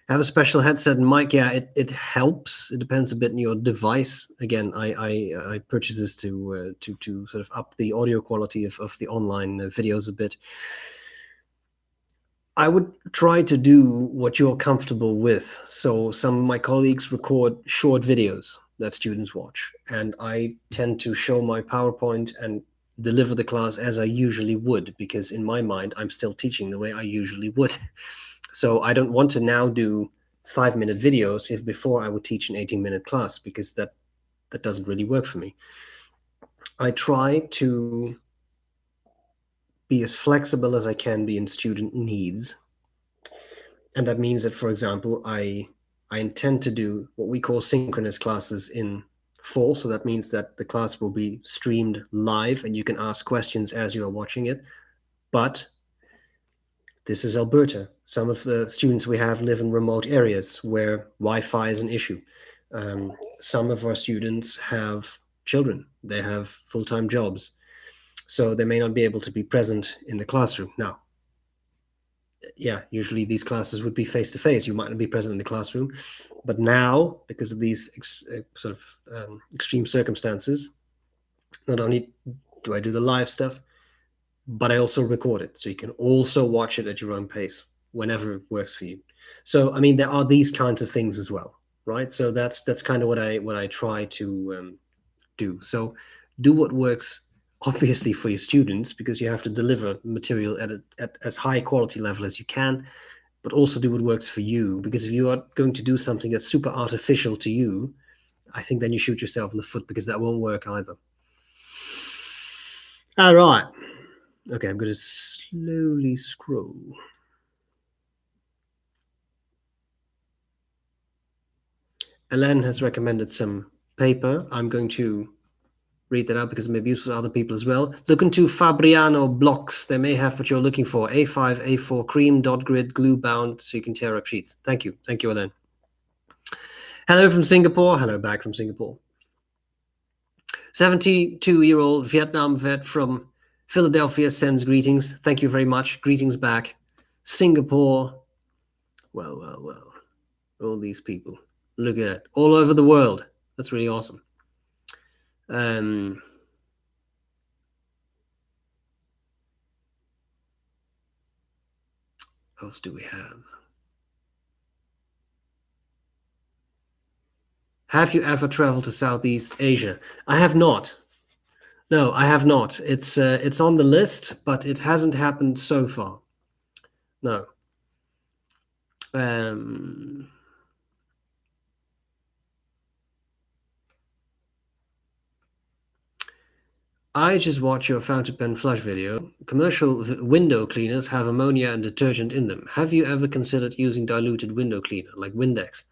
Have a special headset and mic. Yeah, it helps. It depends a bit on your device. Again, I purchase this to sort of up the audio quality of the online videos a bit. I would try to do what you're comfortable with. So some of my colleagues record short videos that students watch, and I tend to show my PowerPoint and deliver the class as I usually would, because in my mind, I'm still teaching the way I usually would. So I don't want to now do 5-minute videos if before I would teach an 18-minute class, because that doesn't really work for me. I try to be as flexible as I can be in student needs. And that means that, for example, I intend to do what we call synchronous classes in fall. So that means that the class will be streamed live and you can ask questions as you are watching it. But This is Alberta. Some of the students we have live in remote areas where Wi-Fi is an issue. Some of our students have children. They have full-time jobs. So they may not be able to be present in the classroom. Now, yeah, usually these classes would be face-to-face. You might not be present in the classroom. But now, because of these extreme circumstances, not only do I do the live stuff, but I also record it. So you can also watch it at your own pace whenever it works for you. So, I mean, there are these kinds of things as well, right? So that's kind of what I try to do. So do what works, obviously, for your students, because you have to deliver material at as high quality level as you can, but also do what works for you, because if you are going to do something that's super artificial to you, I think then you shoot yourself in the foot, because that won't work either. All right. Okay, I'm going to slowly scroll. Ellen has recommended some paper. I'm going to read that out because it may be useful to other people as well. Look into Fabriano blocks. They may have what you're looking for. A5, A4, cream, dot grid, glue bound, so you can tear up sheets. Thank you. Thank you, Ellen. Hello from Singapore. Hello back from Singapore. 72-year-old Vietnam vet from Philadelphia sends greetings. Thank you very much. Greetings back. Singapore. Well, well, well. All these people. Look at it. All over the world. That's really awesome. What else do we have? Have you ever traveled to Southeast Asia? I have not. No, I have not. It's on the list, but it hasn't happened so far. No. I just watched your fountain pen flush video. Commercial window cleaners have ammonia and detergent in them. Have you ever considered using diluted window cleaner like Windex?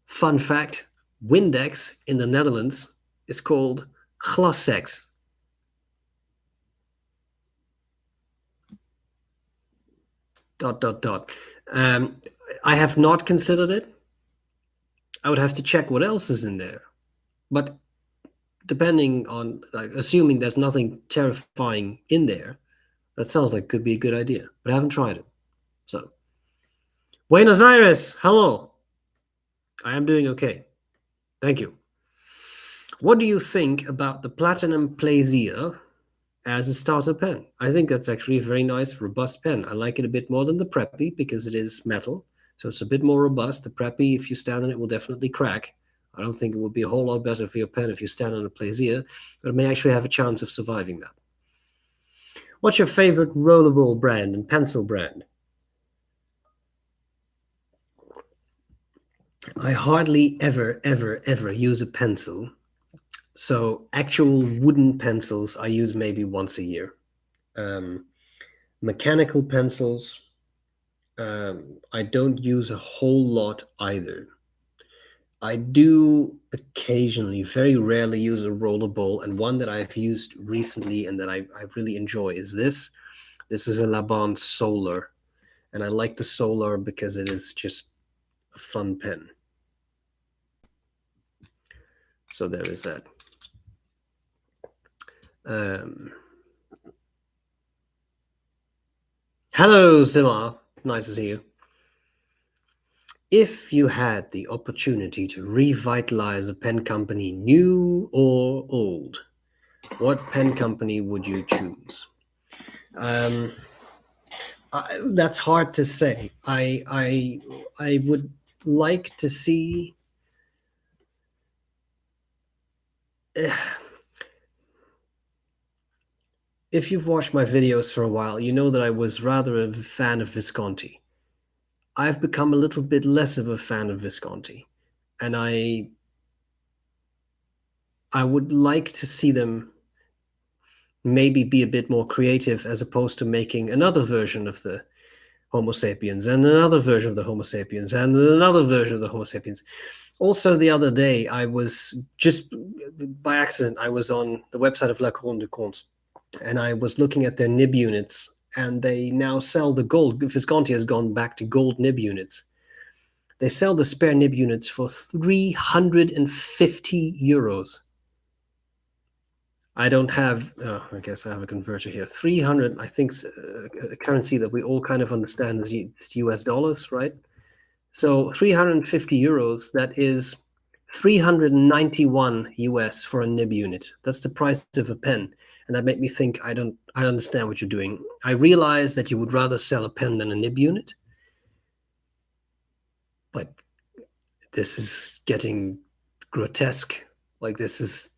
Fun fact, Windex in the Netherlands is called Glassex. Dot, dot, dot. I have not considered it. I would have to check what else is in there. But depending on, like, assuming there's nothing terrifying in there, that sounds like could be a good idea. But I haven't tried it. So, Buenos Aires, hello. I am doing okay. Thank you. What do you think about the Platinum Plaisir as a starter pen? I think that's actually a very nice, robust pen. I like it a bit more than the Preppy because it is metal. So it's a bit more robust. The Preppy, if you stand on it, will definitely crack. I don't think it would be a whole lot better for your pen if you stand on a Plaisir, but it may actually have a chance of surviving that. What's your favorite rollerball brand and pencil brand? I hardly ever use a pencil. So actual wooden pencils I use maybe once a year. Mechanical pencils, I don't use a whole lot either. I do occasionally, very rarely, use a rollerball, and one that I've used recently and that I really enjoy is this. This is a Laban Solar, and I like the Solar because it is just a fun pen. So there is that. Hello, Simar. Nice to see you. If you had the opportunity to revitalize a pen company, new or old, what pen company would you choose? That's hard to say. I would like to see. If you've watched my videos for a while, you know that I was rather a fan of Visconti. I've become a little bit less of a fan of Visconti, and I would like to see them maybe be a bit more creative as opposed to making another version of the Homo sapiens and another version of the Homo sapiens and another version of the Homo sapiens. Also, the other day, I was just by accident, I was on the website of La Couronne de Compte, and I was looking at their nib units, and they now sell the gold. Visconti has gone back to gold nib units. They sell the spare nib units for 350 euros. I don't have, I guess I have a converter here. 300, I think, a currency that we all kind of understand is US dollars, right? So 350 euros, that is 391 US for a nib unit. That's the price of a pen. And that made me think, I understand what you're doing. I realize that you would rather sell a pen than a nib unit. But this is getting grotesque. Like, this is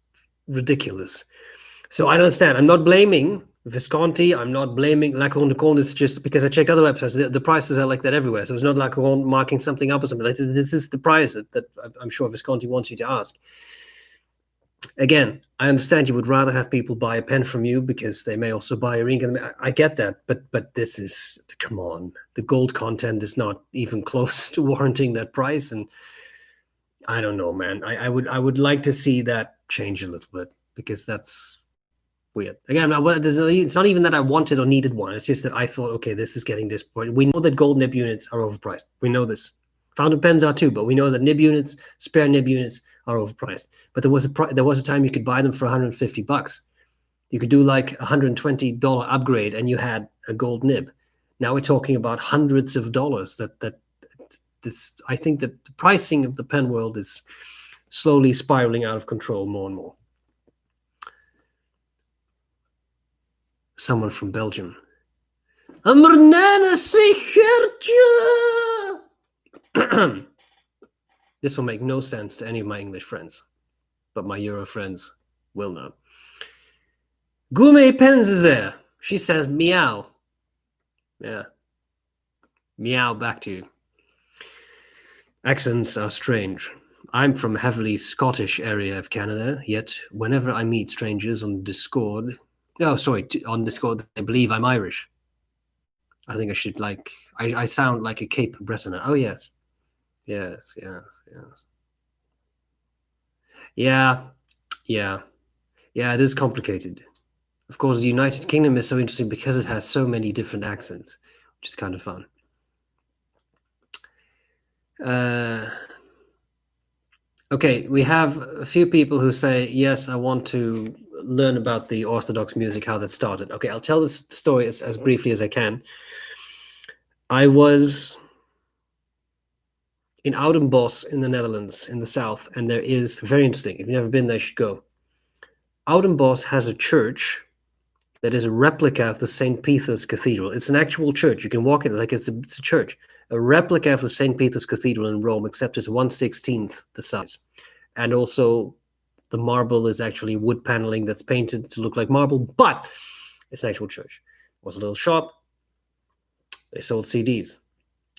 ridiculous. So I understand. I'm not blaming Visconti. I'm not blaming Lacron de Conde. It's just because I checked other websites. The prices are like that everywhere. So it's not Lacron marking something up or something. Like this is the price that I'm sure Visconti wants you to ask. Again, I understand you would rather have people buy a pen from you because they may also buy a ring. I get that, but this is, come on. The gold content is not even close to warranting that price. And I don't know, man. I would like to see that change a little bit, because that's weird. Again, it's not even that I wanted or needed one. It's just that I thought, okay, this is getting disappointing. We know that gold nib units are overpriced. We know this. Fountain pens are too, but we know that nib units, spare nib units, are overpriced. But there was a time you could buy them for $150. You could do like $120 upgrade, and you had a gold nib. Now we're talking about hundreds of dollars. I think that the pricing of the pen world is slowly spiraling out of control more and more. Someone from Belgium. This will make no sense to any of my English friends, but my Euro friends will know. Gourmet Pens is there. She says meow. Yeah. Meow back to you. Accents are strange. I'm from a heavily Scottish area of Canada, yet whenever I meet strangers on Discord, on Discord, they believe I'm Irish. I think I should, I sound like a Cape Bretoner. Oh, yes. Yes. Yeah, it is complicated. Of course, the United Kingdom is so interesting because it has so many different accents, which is kind of fun. Okay, we have a few people who say, yes, I want to learn about the Orthodox music, how that started. Okay, I'll tell this story as briefly as I can. I was in Oudenbosch in the Netherlands, in the south, and there is, very interesting, if you've never been there, you should go. Oudenbosch has a church that is a replica of the St. Peter's Cathedral. It's an actual church. You can walk in it like it's a church. A replica of the St. Peter's Cathedral in Rome, except it's 1/16 the size. And also the marble is actually wood paneling that's painted to look like marble, but it's an actual church. It was a little shop. They sold CDs.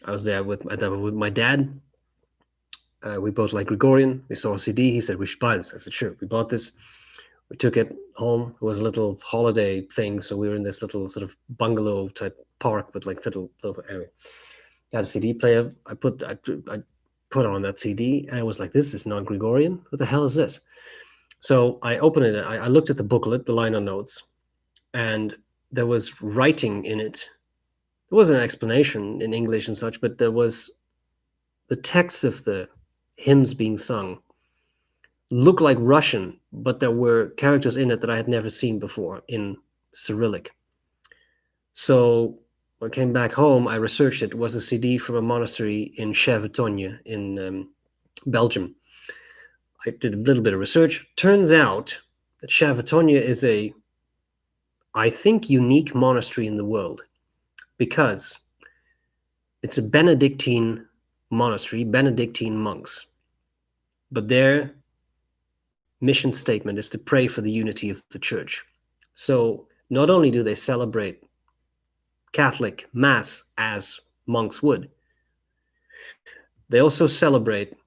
I was there with my dad. We both like Gregorian. We saw a CD. He said, we should buy this. I said, sure. We bought this. We took it home. It was a little holiday thing. So we were in this little sort of bungalow type park with like little area. I had a CD player. I put on that CD, and I was like, this is not Gregorian. What the hell is this? So I opened it. I looked at the booklet, the liner notes, and there was writing in it. There wasn't an explanation in English and such, but there was the text of the hymns being sung looked like Russian, but there were characters in it that I had never seen before in Cyrillic. So when I came back home, I researched it. It was a CD from a monastery in Chèvre in Belgium. I did a little bit of research. Turns out that Chèvre is I think, unique monastery in the world, because it's a Benedictine monastery, Benedictine monks. But their mission statement is to pray for the unity of the church. So not only do they celebrate Catholic Mass as monks would, they also celebrate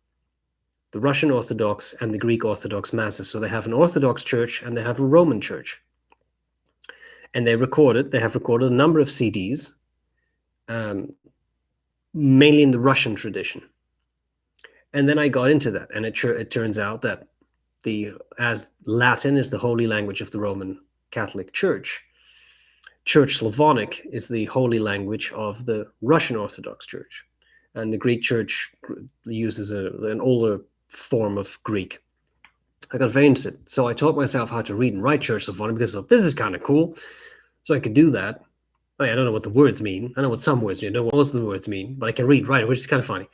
the Russian Orthodox and the Greek Orthodox Masses. So they have an Orthodox church and they have a Roman church. And they have recorded a number of CDs, mainly in the Russian tradition. And then I got into that, and it turns out that as Latin is the holy language of the Roman Catholic Church, Church Slavonic is the holy language of the Russian Orthodox Church, and the Greek Church uses an older form of Greek. I got very interested, so I taught myself how to read and write Church Slavonic because I thought, this is kind of cool. So I could do that. I don't know what the words mean. I know what some words mean. I know what most of the words mean, but I can read, write, which is kind of funny.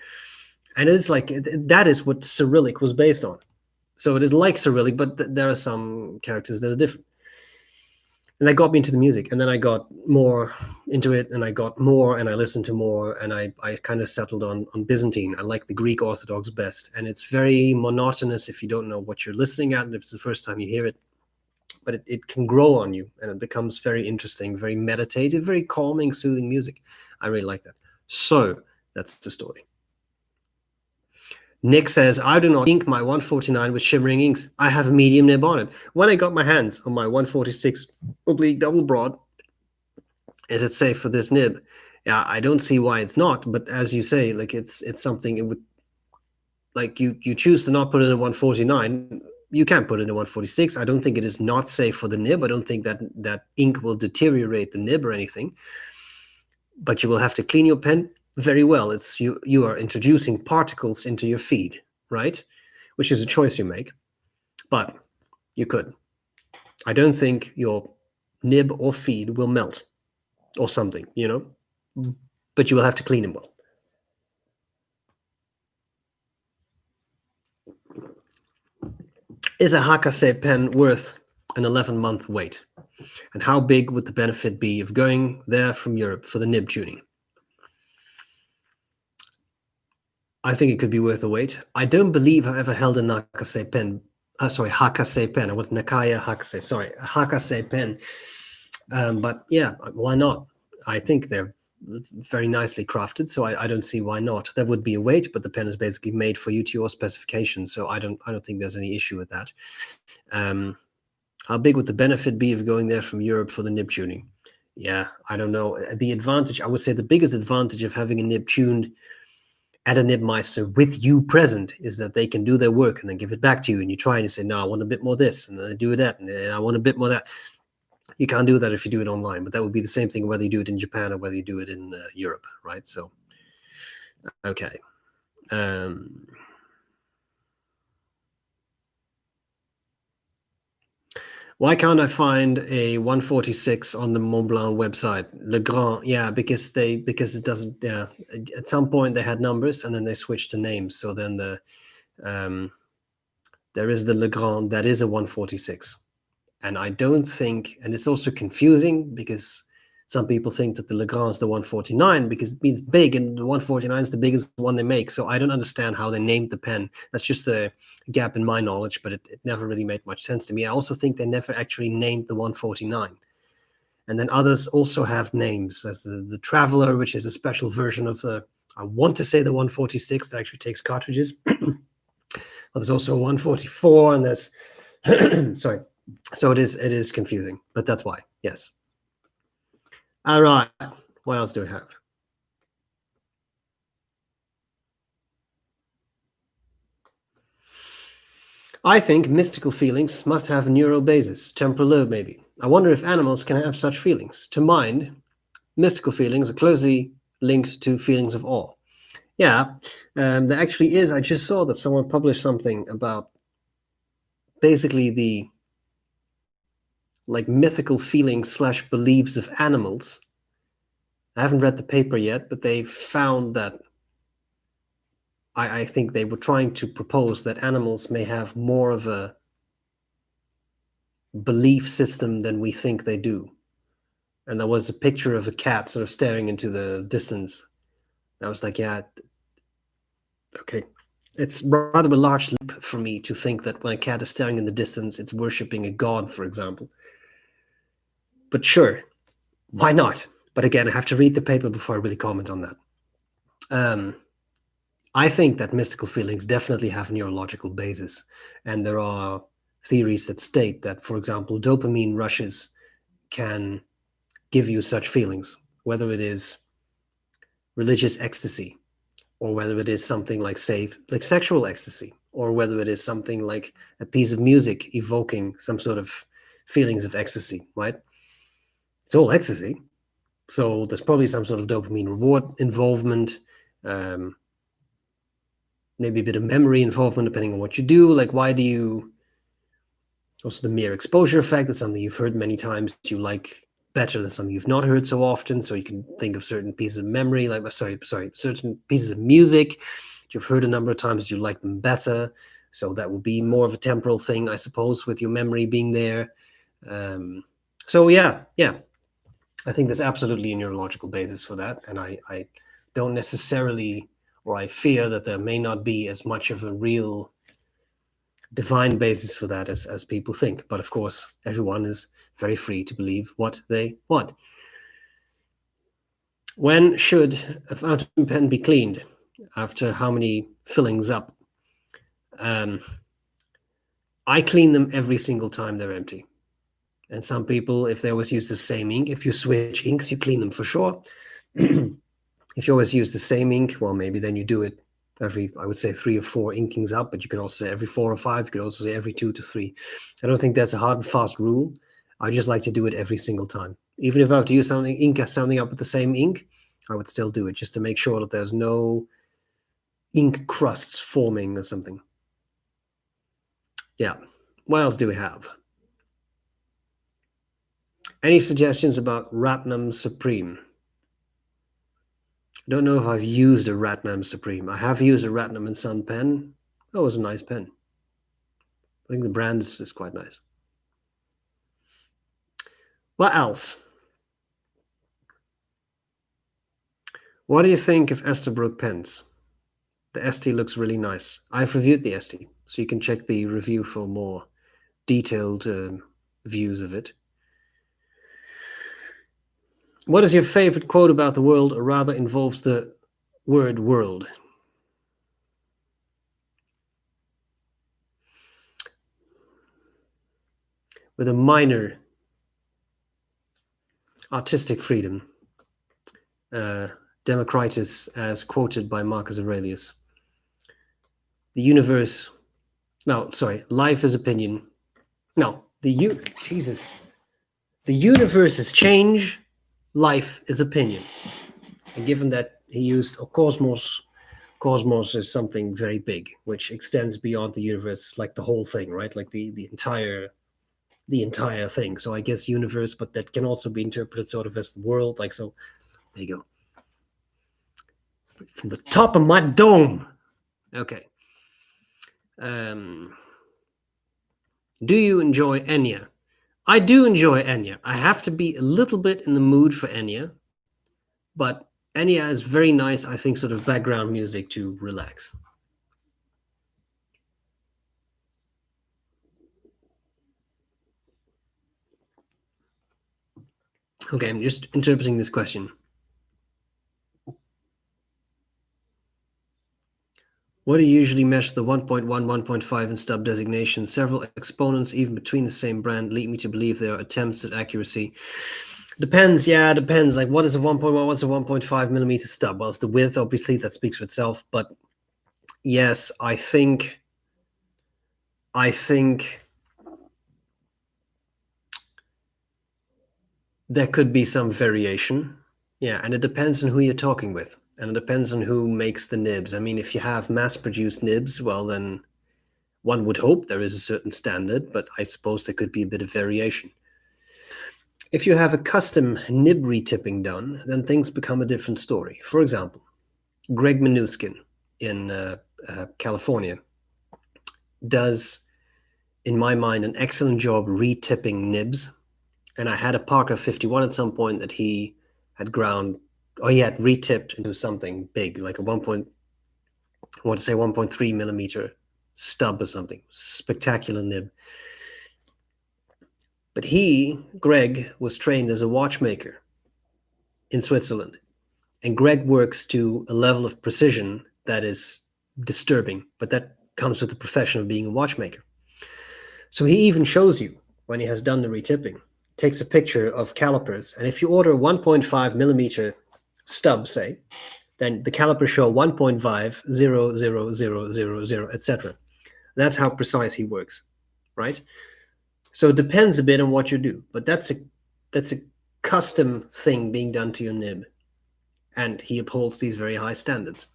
And it's like, that is what Cyrillic was based on. So it is like Cyrillic, but there are some characters that are different. And that got me into the music. And then I got more into it, and I got more, and I listened to more, and I kind of settled on Byzantine. I like the Greek Orthodox best. And it's very monotonous if you don't know what you're listening at, and if it's the first time you hear it. But it can grow on you, and it becomes very interesting, very meditative, very calming, soothing music. I really like that. So that's the story. Nick says, I do not ink my 149 with shimmering inks. I have a medium nib on it. When I got my hands on my 146 oblique double broad, is it safe for this nib? Yeah, I don't see why it's not. But as you say, like it's something it would, like you choose to not put it in a 149. You can't put it in a 146. I don't think it is not safe for the nib. I don't think that ink will deteriorate the nib or anything. But you will have to clean your pen very well. It's you are introducing particles into your feed, right? Which is a choice you make. But you could. I don't think your nib or feed will melt or something, you know? But you will have to clean them well. Is a Hakase pen worth an 11-month wait? And how big would the benefit be of going there from Europe for the nib tuning? I think it could be worth a wait. I don't believe I ever held a Hakase pen. Hakase pen. I was Nakaya Hakase. Sorry, Hakase pen. But yeah, why not? I think they're very nicely crafted, so I don't see why not. There would be a wait, but the pen is basically made for you to your specifications, so I don't think there's any issue with that. How big would the benefit be of going there from Europe for the nib tuning? Yeah, I don't know. The advantage, I would say the biggest advantage of having a nib tuned at a nibmeister with you present is that they can do their work and then give it back to you, and you try and you say, no, I want a bit more this, and then they do that, and I want a bit more that. You can't do that if you do it online, but that would be the same thing whether you do it in Japan or whether you do it in Europe, right? So, okay. Why can't I find a 146 on the Mont Blanc website? Le Grand, yeah, because it doesn't. Yeah, at some point they had numbers and then they switched to names. So then there is the Le Grand that is a 146. And I don't think, and it's also confusing because some people think that the Legrand is the 149 because it means big, and the 149 is the biggest one they make. So I don't understand how they named the pen. That's just a gap in my knowledge, but it never really made much sense to me. I also think they never actually named the 149. And then others also have names, as the Traveler, which is a special version of the, I want to say the 146 that actually takes cartridges. But there's also a 144, and there's, sorry. So it is confusing, but that's why. Yes. All right. What else do we have? I think mystical feelings must have a neural basis, temporal lobe maybe. I wonder if animals can have such feelings. To mind, mystical feelings are closely linked to feelings of awe. Yeah, there actually is. I just saw that someone published something about basically the mythical feelings / beliefs of animals. I haven't read the paper yet, but they found that I think they were trying to propose that animals may have more of a belief system than we think they do. And there was a picture of a cat sort of staring into the distance. And I was like, yeah, okay. It's rather a large leap for me to think that when a cat is staring in the distance, it's worshipping a god, for example. But sure, why not? But again, I have to read the paper before I really comment on that. I think that mystical feelings definitely have neurological basis. And there are theories that state that, for example, dopamine rushes can give you such feelings, whether it is religious ecstasy, or whether it is something like, say, like sexual ecstasy, or whether it is something like a piece of music evoking some sort of feelings of ecstasy, right? It's all ecstasy. So there's probably some sort of dopamine reward involvement, maybe a bit of memory involvement, depending on what you do. Like, why do you... Also, the mere exposure effect is something you've heard many times. You like better than something you've not heard so often. So you can think of certain pieces of memory, like, certain pieces of music you've heard a number of times, you like them better. So that will be more of a temporal thing, I suppose, with your memory being there. So yeah, I think there's absolutely a neurological basis for that. And I don't necessarily, or I fear that there may not be as much of a real divine basis for that as people think. But of course, everyone is very free to believe what they want. When should a fountain pen be cleaned? After how many fillings up? I clean them every single time they're empty. And some people, if they always use the same ink, if you switch inks, you clean them for sure. If you always use the same ink, well, maybe then you do it every, I would say 3 or 4 inkings up, but you can also say every 4 or 5. You could also say every 2 to 3. I don't think that's a hard and fast rule. I just like to do it every single time. Even if I have to use something, ink something up with the same ink, I would still do it just to make sure that there's no ink crusts forming or something. Yeah. What else do we have? Any suggestions about Ratnam Supreme? I don't know if I've used a Ratnam Supreme. I have used a Ratnam & Son pen. That was a nice pen. I think the brand is quite nice. What else? What do you think of Esterbrook pens? The ST looks really nice. I've reviewed the ST, so you can check the review for more detailed views of it. What is your favorite quote about the world, or rather involves the word world? With a minor artistic freedom, Democritus, as quoted by Marcus Aurelius. The universe, life is opinion. No, the universe is change, life is opinion. And given that he used a cosmos is something very big, which extends beyond the universe, like the whole thing, right? Like the entire thing. So I guess universe, but that can also be interpreted sort of as the world. Like, so there you go. From the top of my dome. Okay. Do you enjoy Enya? I do enjoy Enya. I have to be a little bit in the mood for Enya, but Enya is very nice, I think, sort of background music to relax. Okay, I'm just interpreting this question. What do you usually measure the 1.1, 1.5 in stub designation? Several exponents, even between the same brand, lead me to believe there are attempts at accuracy. Depends, yeah, depends. Like, what is a 1.1, what's a 1.5 millimeter stub? Well, it's the width, obviously, that speaks for itself. But yes, I think there could be some variation. Yeah, and it depends on who you're talking with. And it depends on who makes the nibs. I mean, if you have mass-produced nibs, well, then one would hope there is a certain standard, but I suppose there could be a bit of variation. If you have a custom nib retipping done, then things become a different story. For example, Greg Minuskin in California does, in my mind, an excellent job retipping nibs. And I had a Parker 51 at some point that he had ground, or he had retipped into something big, like a 1.3 millimeter stub or something. Spectacular nib. But Greg, was trained as a watchmaker in Switzerland. And Greg works to a level of precision that is disturbing, but that comes with the profession of being a watchmaker. So he even shows you, when he has done the retipping, takes a picture of calipers. And if you order a 1.5 millimeter stub, say, then the calipers show 1.5, 0, 0, 0, 0, 0, etc. That's how precise he works, right? So it depends a bit on what you do, but that's a custom thing being done to your nib, and he upholds these very high standards.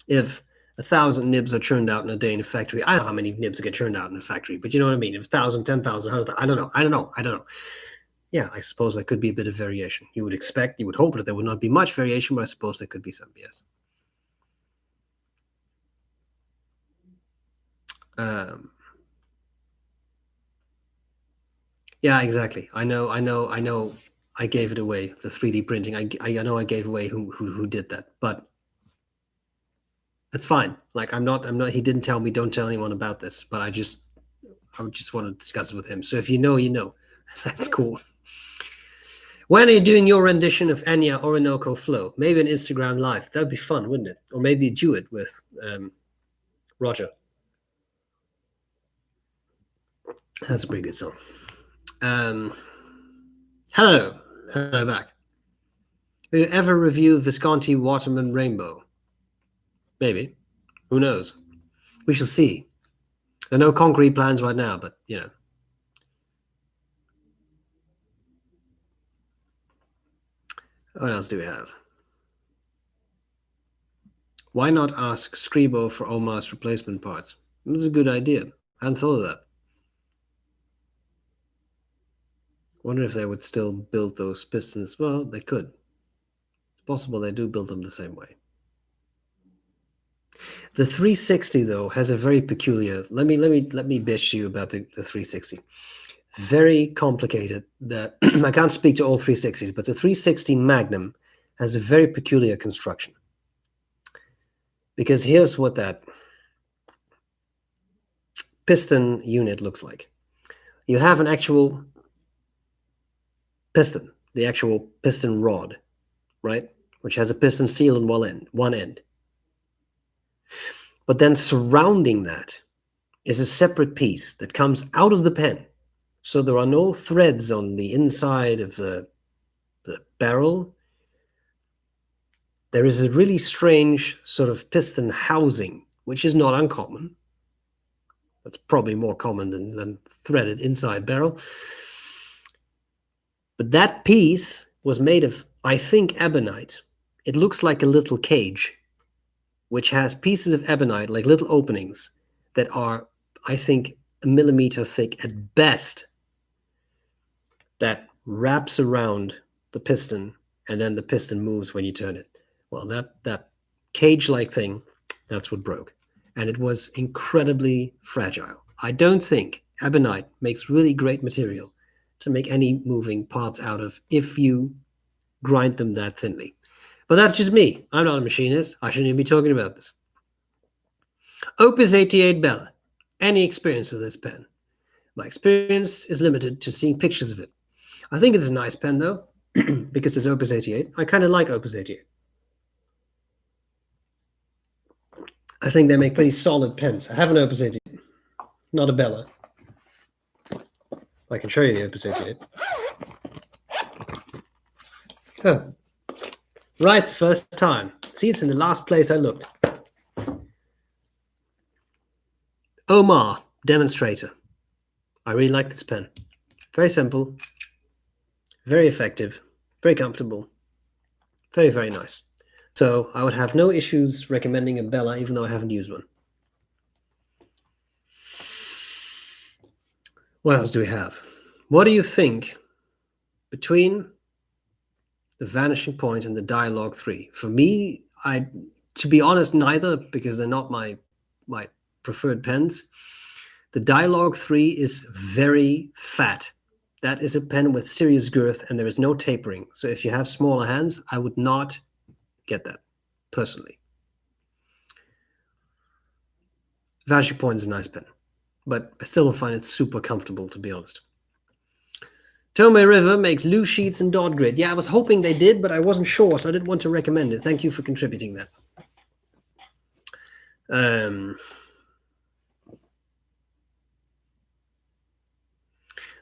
If 1,000 nibs are churned out in a day in a factory, I don't know how many nibs get churned out in a factory, but you know what I mean? If 1,000, 10,000, 100,000, I don't know. Yeah, I suppose there could be a bit of variation. You would hope that there would not be much variation, but I suppose there could be some, yes. Yeah, exactly. I know. I gave it away. The 3D printing. I know I gave away who did that, but that's fine. Like I'm not. He didn't tell me. Don't tell anyone about this. But I would just want to discuss it with him. So if you know, you know. That's cool. When are you doing your rendition of Enya Orinoco Flow? Maybe an Instagram live. That'd be fun, wouldn't it? Or maybe do it with Roger. That's a pretty good song. Hello back. Will you ever review Visconti Waterman Rainbow? Maybe. Who knows? We shall see. There are no concrete plans right now, but you know. What else do we have? Why not ask Scribo for Omar's replacement parts? That's a good idea. I hadn't thought of that. Wonder if they would still build those pistons. Well, they could. It's possible they do build them the same way. The 360 though has a very peculiar. Let me bitch you about the 360. Very complicated. That I can't speak to all 360s, but the 360 Magnum has a very peculiar construction. Because here's what that piston unit looks like. You have an actual piston, the actual piston rod, right? Which has a piston seal on one end. But then surrounding that is a separate piece that comes out of the pen. So there are no threads on the inside of the barrel. There is a really strange sort of piston housing, which is not uncommon. That's probably more common than threaded inside barrel. But that piece was made of, I think, ebonite. It looks like a little cage, which has pieces of ebonite, like little openings, that are, I think, a millimeter thick at best, that wraps around the piston, and then the piston moves when you turn it. Well, that cage-like thing, that's what broke. And it was incredibly fragile. I don't think ebonite makes really great material to make any moving parts out of if you grind them that thinly. But that's just me. I'm not a machinist. I shouldn't even be talking about this. Opus 88 Bella. Any experience with this pen? My experience is limited to seeing pictures of it. I think it's a nice pen, though, because it's Opus 88. I kind of like Opus 88. I think they make pretty solid pens. I have an Opus 88, not a Bella. I can show you the Opus 88. Oh. Right, first time. See, it's in the last place I looked. Omar, demonstrator. I really like this pen. Very simple, very effective, very comfortable, very, very nice. So I would have no issues recommending a Bella, even though I haven't used one. What else do we have? What do you think between the Vanishing Point and the Dialogue 3? For me, to be honest, neither, because they're not my preferred pens. The Dialogue 3 is very fat. That is a pen with serious girth, and there is no tapering. So if you have smaller hands, I would not get that, personally. Vanishing Point is a nice pen, but I still don't find it super comfortable, to be honest. Tomei River makes loose sheets and dot grid. Yeah, I was hoping they did, but I wasn't sure, so I didn't want to recommend it. Thank you for contributing that.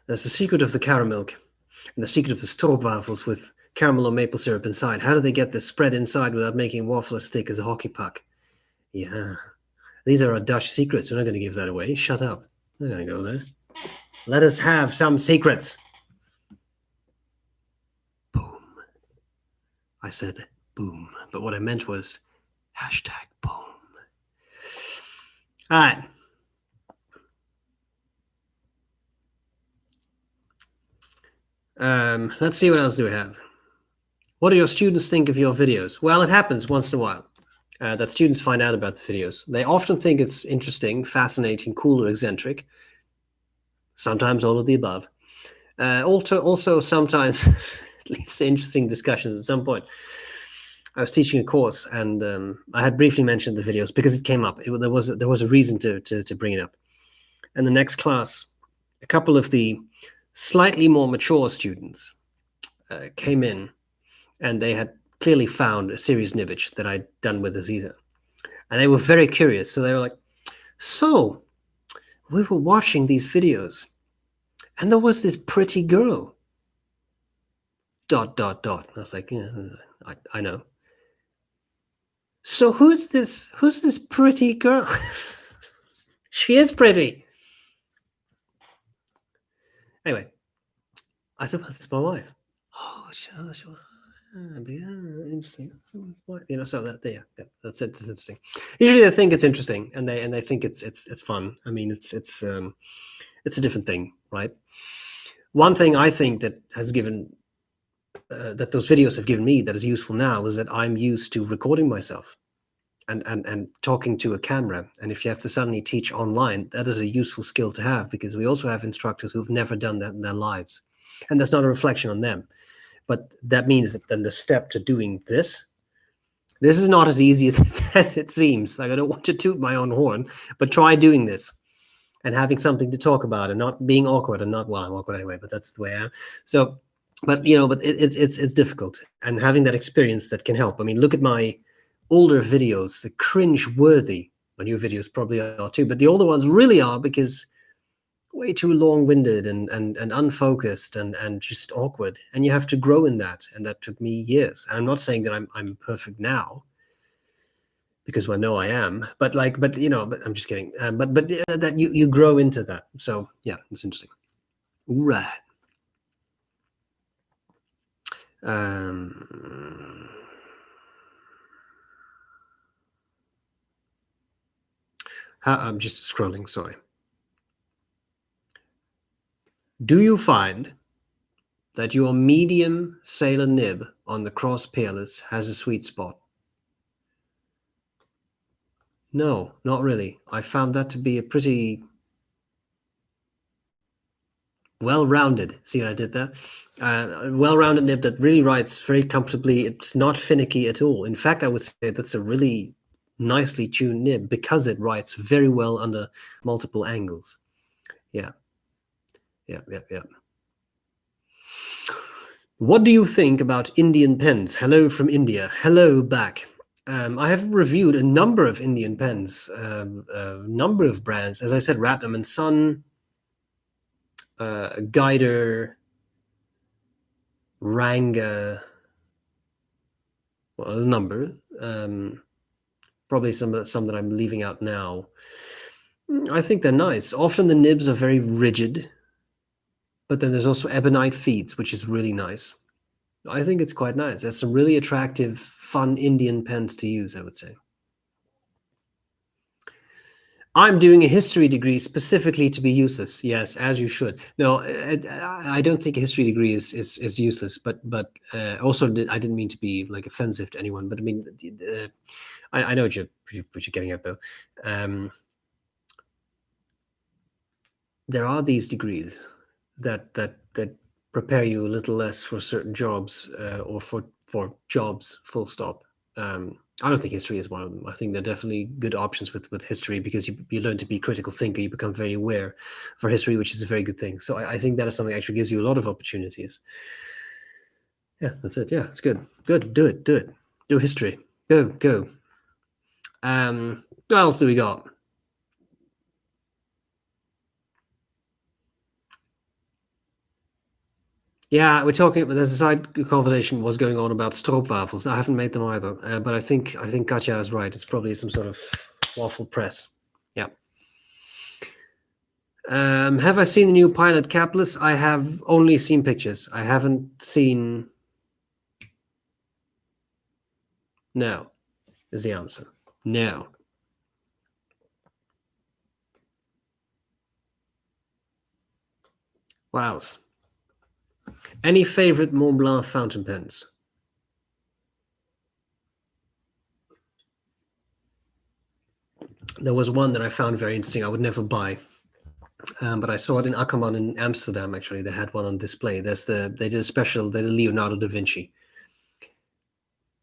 That's the secret of the caramel and the secret of the stroopwafels with caramel or maple syrup inside. How do they get this spread inside without making waffle as thick as a hockey puck? Yeah, these are our Dutch secrets. We're not going to give that away. Shut up. We're not going to go there. Let us have some secrets. I said boom, but what I meant was hashtag boom. All right. Let's see, what else do we have? What do your students think of your videos? Well, it happens once in a while that students find out about the videos. They often think it's interesting, fascinating, cool, or eccentric. Sometimes all of the above. Also sometimes at least interesting discussions at some point. I was teaching a course, and I had briefly mentioned the videos because it came up. There was a reason to bring it up. And the next class, a couple of the slightly more mature students came in, and they had clearly found a serious nibbage that I'd done with Aziza. And they were very curious. So they were like, so we were watching these videos, and there was this pretty girl. ... I was like, yeah, I know. So who's this pretty girl? She is pretty. Anyway, I said, well, that's my wife. Oh, sure. Interesting. So that that's interesting. Usually they think it's interesting, and they think it's fun. I mean, it's a different thing, right? One thing I think that has given that those videos have given me that is useful now is that I'm used to recording myself and talking to a camera. And if you have to suddenly teach online, that is a useful skill to have, because we also have instructors who've never done that in their lives. And that's not a reflection on them. But that means that then the step to doing this is not as easy as it seems. Like, I don't want to toot my own horn, but try doing this and having something to talk about and not being awkward and not, well, I'm awkward anyway, but that's the way I am. So, but it's difficult, and having that experience that can help. I mean, look at my older videos, the cringe-worthy. My new videos probably are too, but the older ones really are, because way too long-winded and unfocused and just awkward, and you have to grow in that, and that took me years. And I'm not saying that I'm perfect now, because I know I am, but I'm just kidding. But that you grow into that. So yeah, it's interesting. All right. I'm just scrolling. Sorry. Do you find that your medium sailor nib on the cross peerless has a sweet spot? No, not really. I found that to be a pretty well-rounded. See what I did there? A well-rounded nib that really writes very comfortably. It's not finicky at all. In fact, I would say that's a really nicely tuned nib, because it writes very well under multiple angles. Yeah. What do you think about Indian pens? Hello from India. Hello back. I have reviewed a number of Indian pens, a number of brands. As I said, Ratnam and Son, Guider, Ranga, well, a number. Probably some that I'm leaving out now. I think they're nice. Often the nibs are very rigid, but then there's also ebonite feeds, which is really nice. I think it's quite nice. There's some really attractive, fun Indian pens to use, I would say. I'm doing a history degree specifically to be useless. Yes, as you should. No, I don't think a history degree is useless, but also I didn't mean to be like offensive to anyone. But I mean, I know what you're getting at, though. There are these degrees that prepare you a little less for certain jobs, or for jobs, full stop. I don't think history is one of them. I think there are definitely good options with history, because you learn to be a critical thinker. You become very aware for history, which is a very good thing. So I think that is something that actually gives you a lot of opportunities. Yeah, that's it. Yeah, it's good. Good. Do it. Do history. Go. What else do we got? Yeah, we're talking. There's a side conversation was going on about stroopwafels. I haven't made them either, but I think Katja is right. It's probably some sort of waffle press. Yeah. Have I seen the new pilot capless? I have only seen pictures. I haven't seen No is the answer. No. What else? Any favorite Mont Blanc fountain pens? There was one that I found very interesting. I would never buy, but I saw it in Akkerman in Amsterdam. Actually, they had one on display. They did a special. They did Leonardo da Vinci,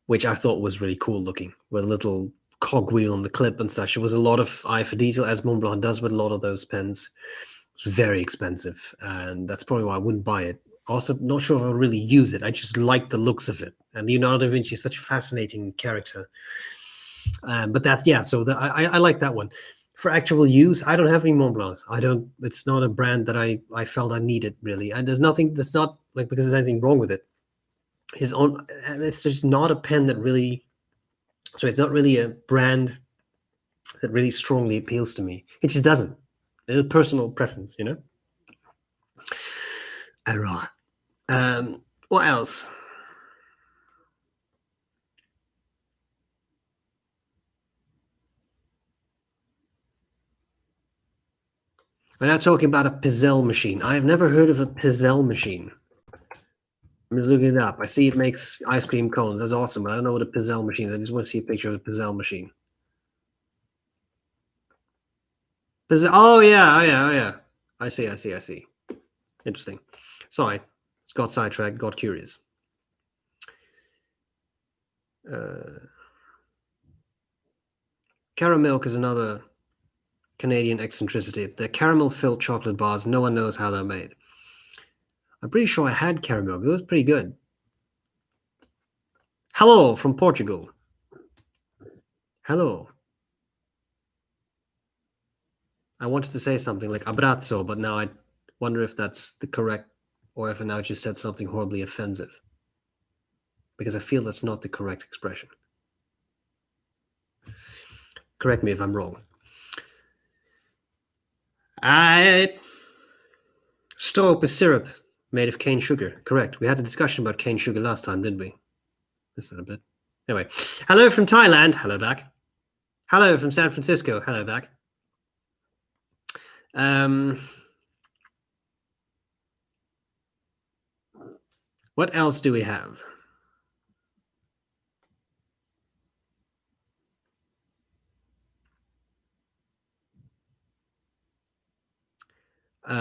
which I thought was really cool looking, with a little cogwheel on the clip and such. It was a lot of eye for detail, as Mont Blanc does with a lot of those pens. It was very expensive, and that's probably why I wouldn't buy it. Also, not sure if I would really use it. I just like the looks of it. And Leonardo da Vinci is such a fascinating character. But that's, yeah, so I like that one. For actual use, I don't have any Mont Blancs. I don't, it's not a brand that I felt I needed, really. And there's nothing, that's not like because there's anything wrong with it. It's just not a pen that really, so it's not really a brand that really strongly appeals to me. It just doesn't. It's a personal preference, you know? All right. What else? We're now talking about a Pizzelle machine. I have never heard of a Pizzelle machine. I'm just looking it up. I see it makes ice cream cones. That's awesome, but I don't know what a Pizzelle machine is. I just want to see a picture of a Pizzelle machine. Oh yeah, oh yeah, oh yeah. I see. Interesting. Sorry, it's got sidetracked, got curious. Caramilk is another Canadian eccentricity. They're caramel-filled chocolate bars. No one knows how they're made. I'm pretty sure I had Caramilk. It was pretty good. Hello from Portugal. Hello. I wanted to say something like abrazo, but now I wonder if that's the correct, or if I now just said something horribly offensive. Because I feel that's not the correct expression. Correct me if I'm wrong. Stop is syrup made of cane sugar. Correct. We had a discussion about cane sugar last time, didn't we? Missed that a bit. Anyway, hello from Thailand. Hello back. Hello from San Francisco. Hello back. What else do we have?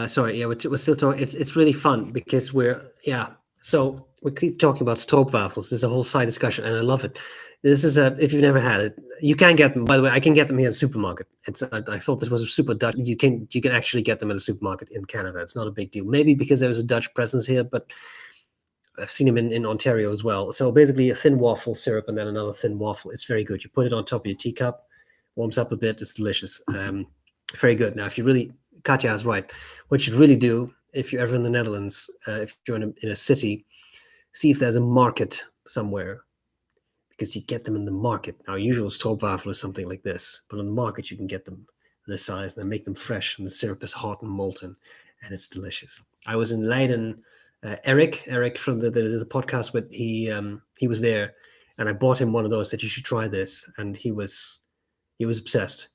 Sorry, yeah, we're still talking. It's really fun because so we keep talking about stroopwafels. There's a whole side discussion, and I love it. This is if you've never had it, you can get them. By the way, I can get them here at the supermarket. I thought this was a super Dutch. You can actually get them at a supermarket in Canada. It's not a big deal. Maybe because there was a Dutch presence here, but I've seen them in Ontario as well. So basically, a thin waffle syrup and then another thin waffle. It's very good. You put it on top of your teacup, warms up a bit. It's delicious. Very good. Now, if you really, Katja is right. What you should really do, if you're ever in the Netherlands, if you're in a city, see if there's a market somewhere, because you get them in the market. Now, usual stroopwafel is something like this, but on the market you can get them this size, and they make them fresh, and the syrup is hot and molten, and it's delicious. I was in Leiden. Eric from the podcast, but he was there, and I bought him one of those. Said you should try this, and he was obsessed.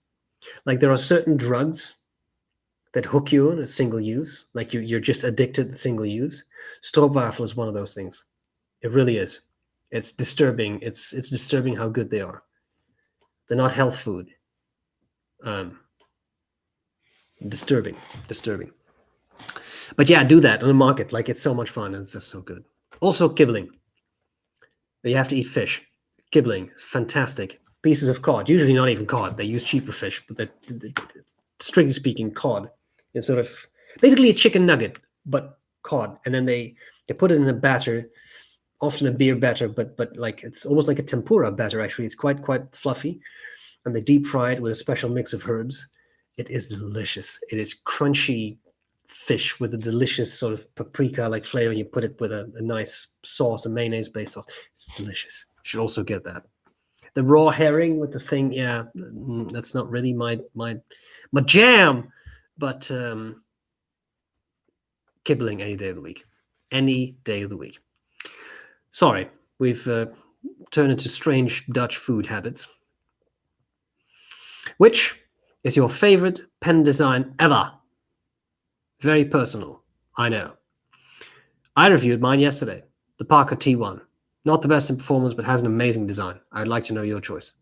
Like there are certain drugs that hook you in a single use, like you're just addicted to single use. Stroopwafel is one of those things. It really is. It's disturbing. It's disturbing how good they are. They're not health food. Disturbing. But yeah, do that on the market. Like it's so much fun and it's just so good. Also, kibbeling. You have to eat fish. Kibbeling, fantastic. Pieces of cod, usually not even cod. They use cheaper fish, but strictly speaking, cod. It's sort of basically a chicken nugget, but cod. And then they put it in a batter, often a beer batter, but like it's almost like a tempura batter. Actually, it's quite fluffy, and they deep fry it with a special mix of herbs. It is delicious. It is crunchy fish with a delicious sort of paprika-like flavor. You put it with a nice sauce, a mayonnaise-based sauce. It's delicious. You should also get that. The raw herring with the thing, yeah, that's not really my jam. But kibbeling any day of the week. Any day of the week. Sorry, we've turn into strange Dutch food habits. Which is your favorite pen design ever? Very personal, I know. I reviewed mine yesterday, the Parker T1. Not the best in performance, but has an amazing design. I'd like to know your choice.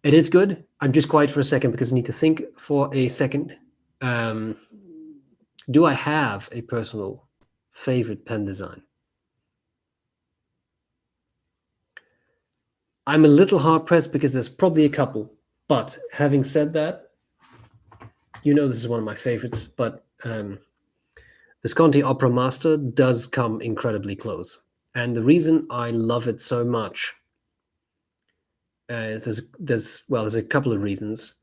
It is good. I'm just quiet for a second because I need to think for a second. Do I have a personal favorite pen design? I'm a little hard-pressed because there's probably a couple. But having said that, you know this is one of my favorites, but the Visconti Opera Master does come incredibly close. And the reason I love it so much is there's a couple of reasons.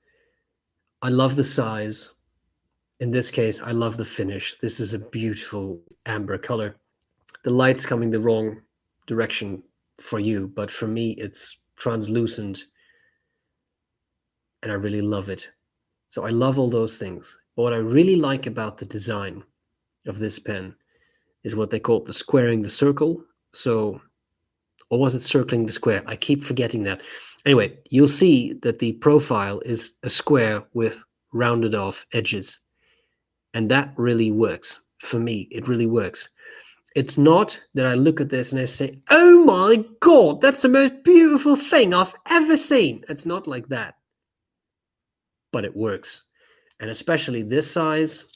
I love the size. In this case, I love the finish. This is a beautiful amber color. The light's coming the wrong direction for you, but for me, it's translucent, and I really love it. So I love all those things. But what I really like about the design of this pen is what they call the squaring the circle. So, or was it circling the square? I keep forgetting that. Anyway, you'll see that the profile is a square with rounded off edges. And that really works. For me, it really works. It's not that I look at this and I say, oh my God, that's the most beautiful thing I've ever seen. It's not like that. But it works. And especially this size,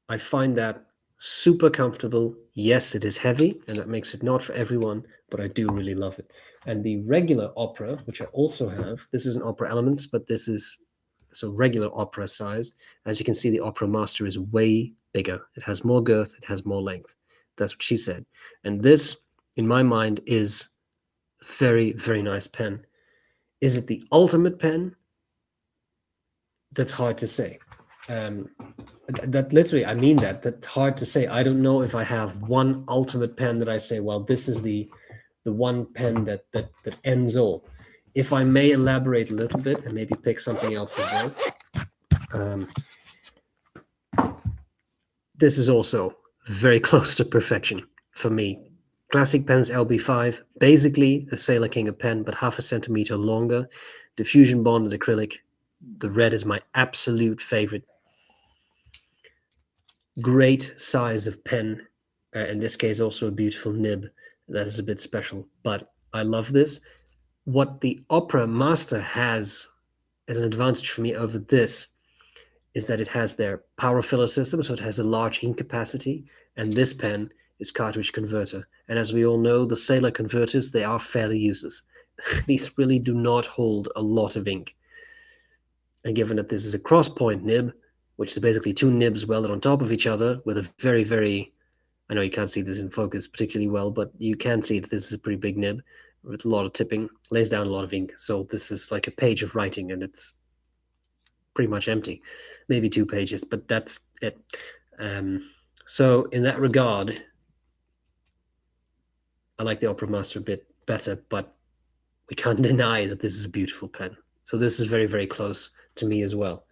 I find that super comfortable. Yes, it is heavy, and that makes it not for everyone, but I do really love it. And the regular Opera, which I also have, this isn't Opera Elements, but this is so regular Opera size. As you can see, the Opera Master is way bigger. It has more girth, it has more length. That's what she said. And this, in my mind, is a very, very nice pen. Is it the ultimate pen? That's hard to say. That literally, I mean that. That's hard to say. I don't know if I have one ultimate pen that I say, well, this is the one pen that ends all. If I may elaborate a little bit and maybe pick something else as well. This is also very close to perfection for me. Classic Pens LB5, basically a Sailor King pen, but half a centimeter longer. Diffusion bonded acrylic. The red is my absolute favorite. Great size of pen. In this case, also a beautiful nib. That is a bit special, but I love this. What the Opera Master has as an advantage for me over this is that it has their power filler system, so it has a large ink capacity, and this pen is cartridge converter. And as we all know, the Sailor converters, they are fairly useless. These really do not hold a lot of ink. And given that this is a cross-point nib, which is basically two nibs welded on top of each other with a very, very, I know you can't see this in focus particularly well, but you can see that this is a pretty big nib with a lot of tipping, lays down a lot of ink. So this is like a page of writing, and it's pretty much empty. Maybe 2 pages, but that's it. So in that regard, I like the Opera Master a bit better, but we can't deny that this is a beautiful pen. So this is very, very close to me as well.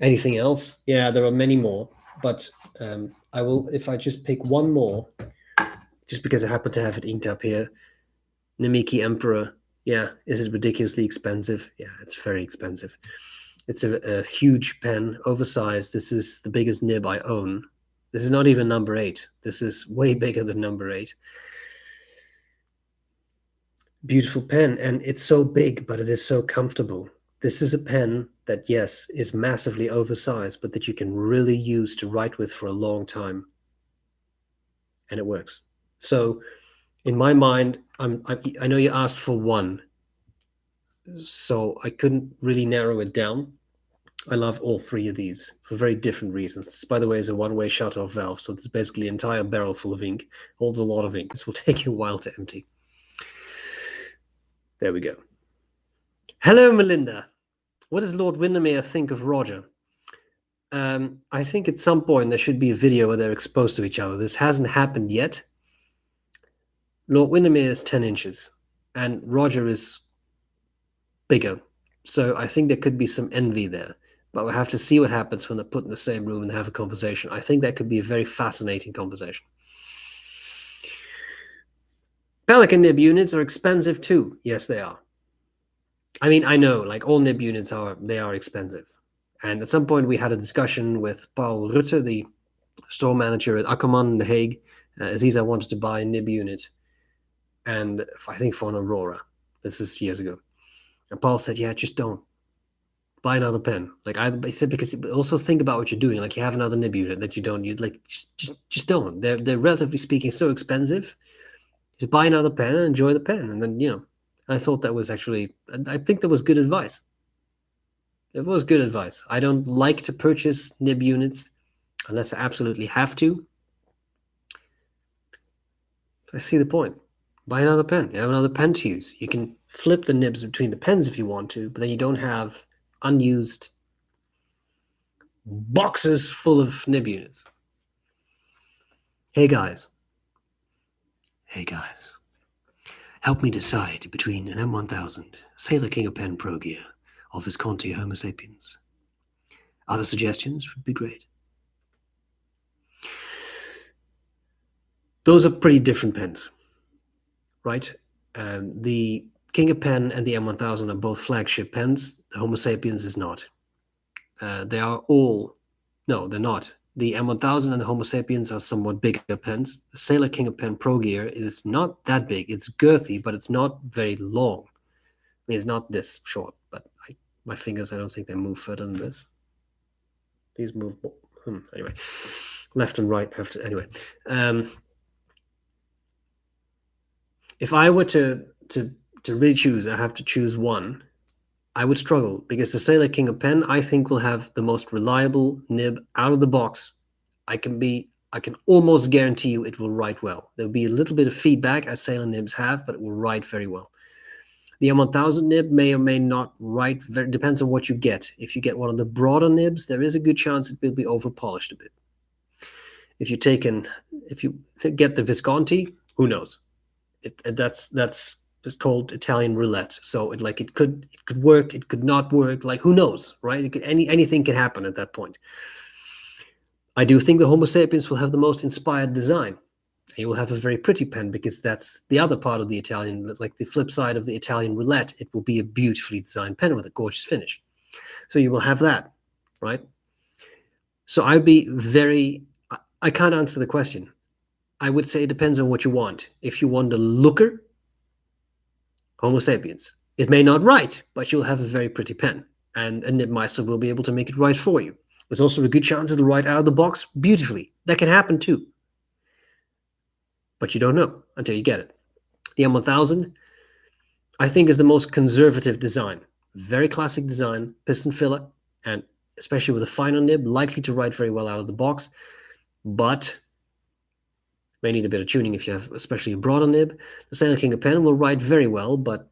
Anything else? Yeah, there are many more, but I will, if I just pick one more, just because I happen to have it inked up here. Namiki Emperor. Yeah, is it ridiculously expensive? Yeah, it's very expensive. It's a huge pen, oversized. This is the biggest nib I own. This is not even number 8. This is way bigger than number 8. Beautiful pen, and it's so big, but it is so comfortable. This is a pen that, yes, is massively oversized, but that you can really use to write with for a long time. And it works. So in my mind, I know you asked for one, so I couldn't really narrow it down. I love all 3 of these for very different reasons. This, by the way, is a one-way shut-off valve, so it's basically an entire barrel full of ink. Holds a lot of ink. This will take you a while to empty. There we go. Hello, Melinda. What does Lord Windermere think of Roger? I think at some point there should be a video where they're exposed to each other. This hasn't happened yet. Lord Windermere is 10 inches, and Roger is bigger. So I think there could be some envy there. But we'll have to see what happens when they're put in the same room and have a conversation. I think that could be a very fascinating conversation. Pelican nib units are expensive too. Yes, they are. I mean, I know, like all nib units are expensive. And at some point we had a discussion with Paul Rutte, the store manager at Akkerman in The Hague. Aziza wanted to buy a nib unit, and I think for an Aurora. This is years ago. And Paul said, "Yeah, just don't buy another pen." Like I said, because also think about what you're doing. Like you have another nib unit that you don't use. Like just don't. They're relatively speaking so expensive. Just buy another pen and enjoy the pen, and then I thought that was actually. I think that was good advice. It was good advice. I don't like to purchase nib units unless I absolutely have to. I see the point. Buy another pen. You have another pen to use. You can flip the nibs between the pens if you want to, but then you don't have unused boxes full of nib units. Hey guys. Hey guys. Help me decide between an M1000, Sailor King of Pen Pro Gear, or Visconti Homo sapiens. Other suggestions would be great. Those are pretty different pens, right? The King of Pen and the M1000 are both flagship pens. The Homo sapiens is not. They are all, no, they're not. The M1000 and the Homo sapiens are somewhat bigger pens. The Sailor King of Pen Pro Gear is not that big. It's girthy, but it's not very long. I mean, it's not this short, but my fingers, I don't think they move further than this. These move, anyway, left and right have to, anyway. If I were to really choose, I have to choose one. I would struggle because the Sailor King of Pen, I think, will have the most reliable nib out of the box. I can almost guarantee you it will write well. There'll be a little bit of feedback as Sailor nibs have, but it will write very well. The M1000 nib may or may not write, depends on what you get. If you get one of the broader nibs, there is a good chance it will be over polished a bit. If you get the Visconti, who knows? That's it's called Italian roulette. So it could work, it could not work. Like who knows, right? Anything can happen at that point. I do think the Homo sapiens will have the most inspired design. You will have a very pretty pen because that's the other part of the Italian, like the flip side of the Italian roulette. It will be a beautifully designed pen with a gorgeous finish. So you will have that, right? So I can't answer the question. I would say it depends on what you want. If you want a looker, Homo sapiens. It may not write, but you'll have a very pretty pen, and a nibmeister will be able to make it write for you. There's also a good chance it'll write out of the box beautifully. That can happen too. But you don't know until you get it. The M1000, I think, is the most conservative design. Very classic design, piston filler, and especially with a finer nib, likely to write very well out of the box, but may need a bit of tuning if you have especially a broader nib. The Sailor King of Pen will write very well, but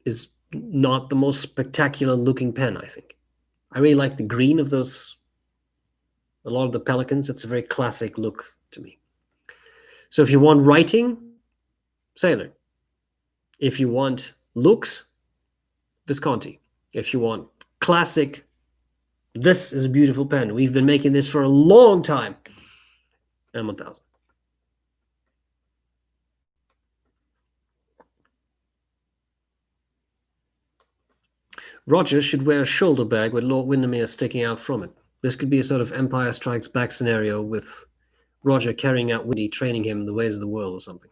is not the most spectacular looking pen, I think. I really like the green of those, a lot of the Pelicans. It's a very classic look to me. So if you want writing, Sailor. If you want looks, Visconti. If you want classic, this is a beautiful pen. We've been making this for a long time. M1000. Roger should wear a shoulder bag with Lord Windermere sticking out from it. This could be a sort of Empire Strikes Back scenario with Roger carrying out Windy, training him in the ways of the world or something.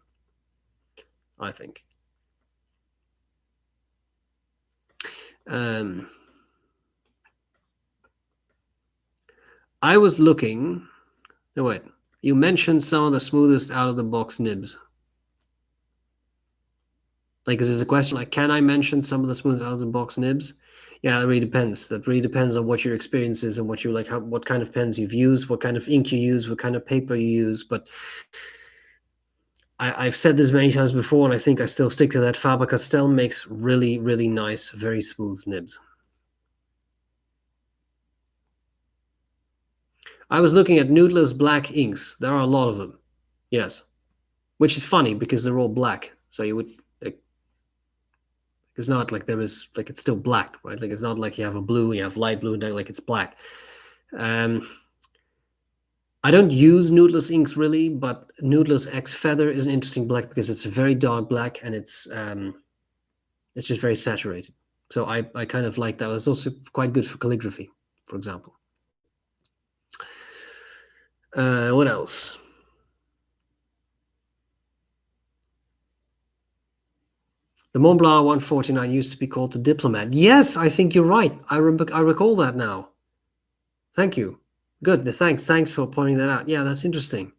I think. I was looking. No, wait. You mentioned some of the smoothest out-of-the-box nibs. Like, is this a question? Like, can I mention some of the smooth out-of-the-box nibs? Yeah, it really depends. That really depends on what your experience is and what you like, what kind of pens you've used, what kind of ink you use, what kind of paper you use. But I've said this many times before, and I think I still stick to that. Faber-Castell makes really, really nice, very smooth nibs. I was looking at Noodler's black inks. There are a lot of them. Yes. Which is funny because they're all black. So you would, like, it's not like there is, like, it's still black, right? Like, it's not like you have a blue and you have light blue and like it's black. I don't use Noodler's inks really, but Noodler's X Feather is an interesting black because it's a very dark black and it's just very saturated. So I kind of like that. It's also quite good for calligraphy, for example. What else? The Mont Blanc 149 used to be called the Diplomat. Yes, I think you're right. I recall that now. Thank you. Good. Thanks for pointing that out. Yeah, that's interesting.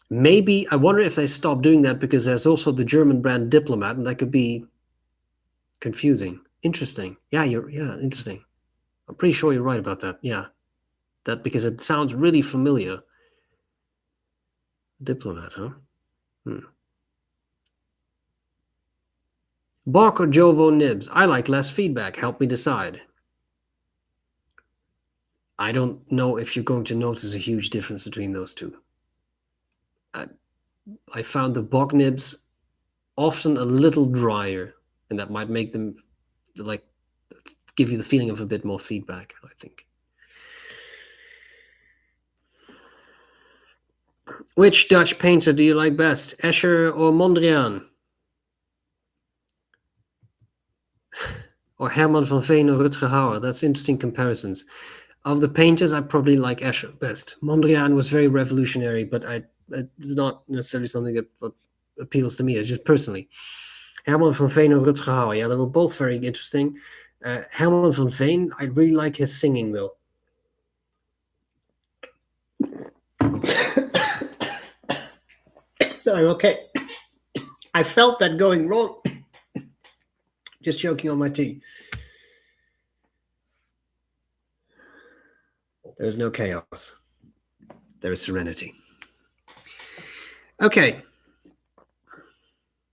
Maybe I wonder if they stopped doing that because there's also the German brand Diplomat, and that could be confusing. Interesting. Yeah, interesting. I'm pretty sure you're right about that. Yeah, that because it sounds really familiar. Diplomat, huh? Bach or Jovo nibs? I like less feedback. Help me decide. I don't know if you're going to notice a huge difference between those two. I found the Bach nibs often a little drier, and that might make them like give you the feeling of a bit more feedback, I think. Which Dutch painter do you like best, Escher or Mondrian? Or Herman van Veen or Rutger Hauer? That's interesting comparisons. Of the painters, I probably like Escher best. Mondrian was very revolutionary, but it's not necessarily something that appeals to me. It's just personally. Herman van Veen or Rutger Hauer, yeah, they were both very interesting. Herman van Veen, I really like his singing, though. I'm okay. I felt that going wrong. Just choking on my tea. There is no chaos. There is serenity. Okay.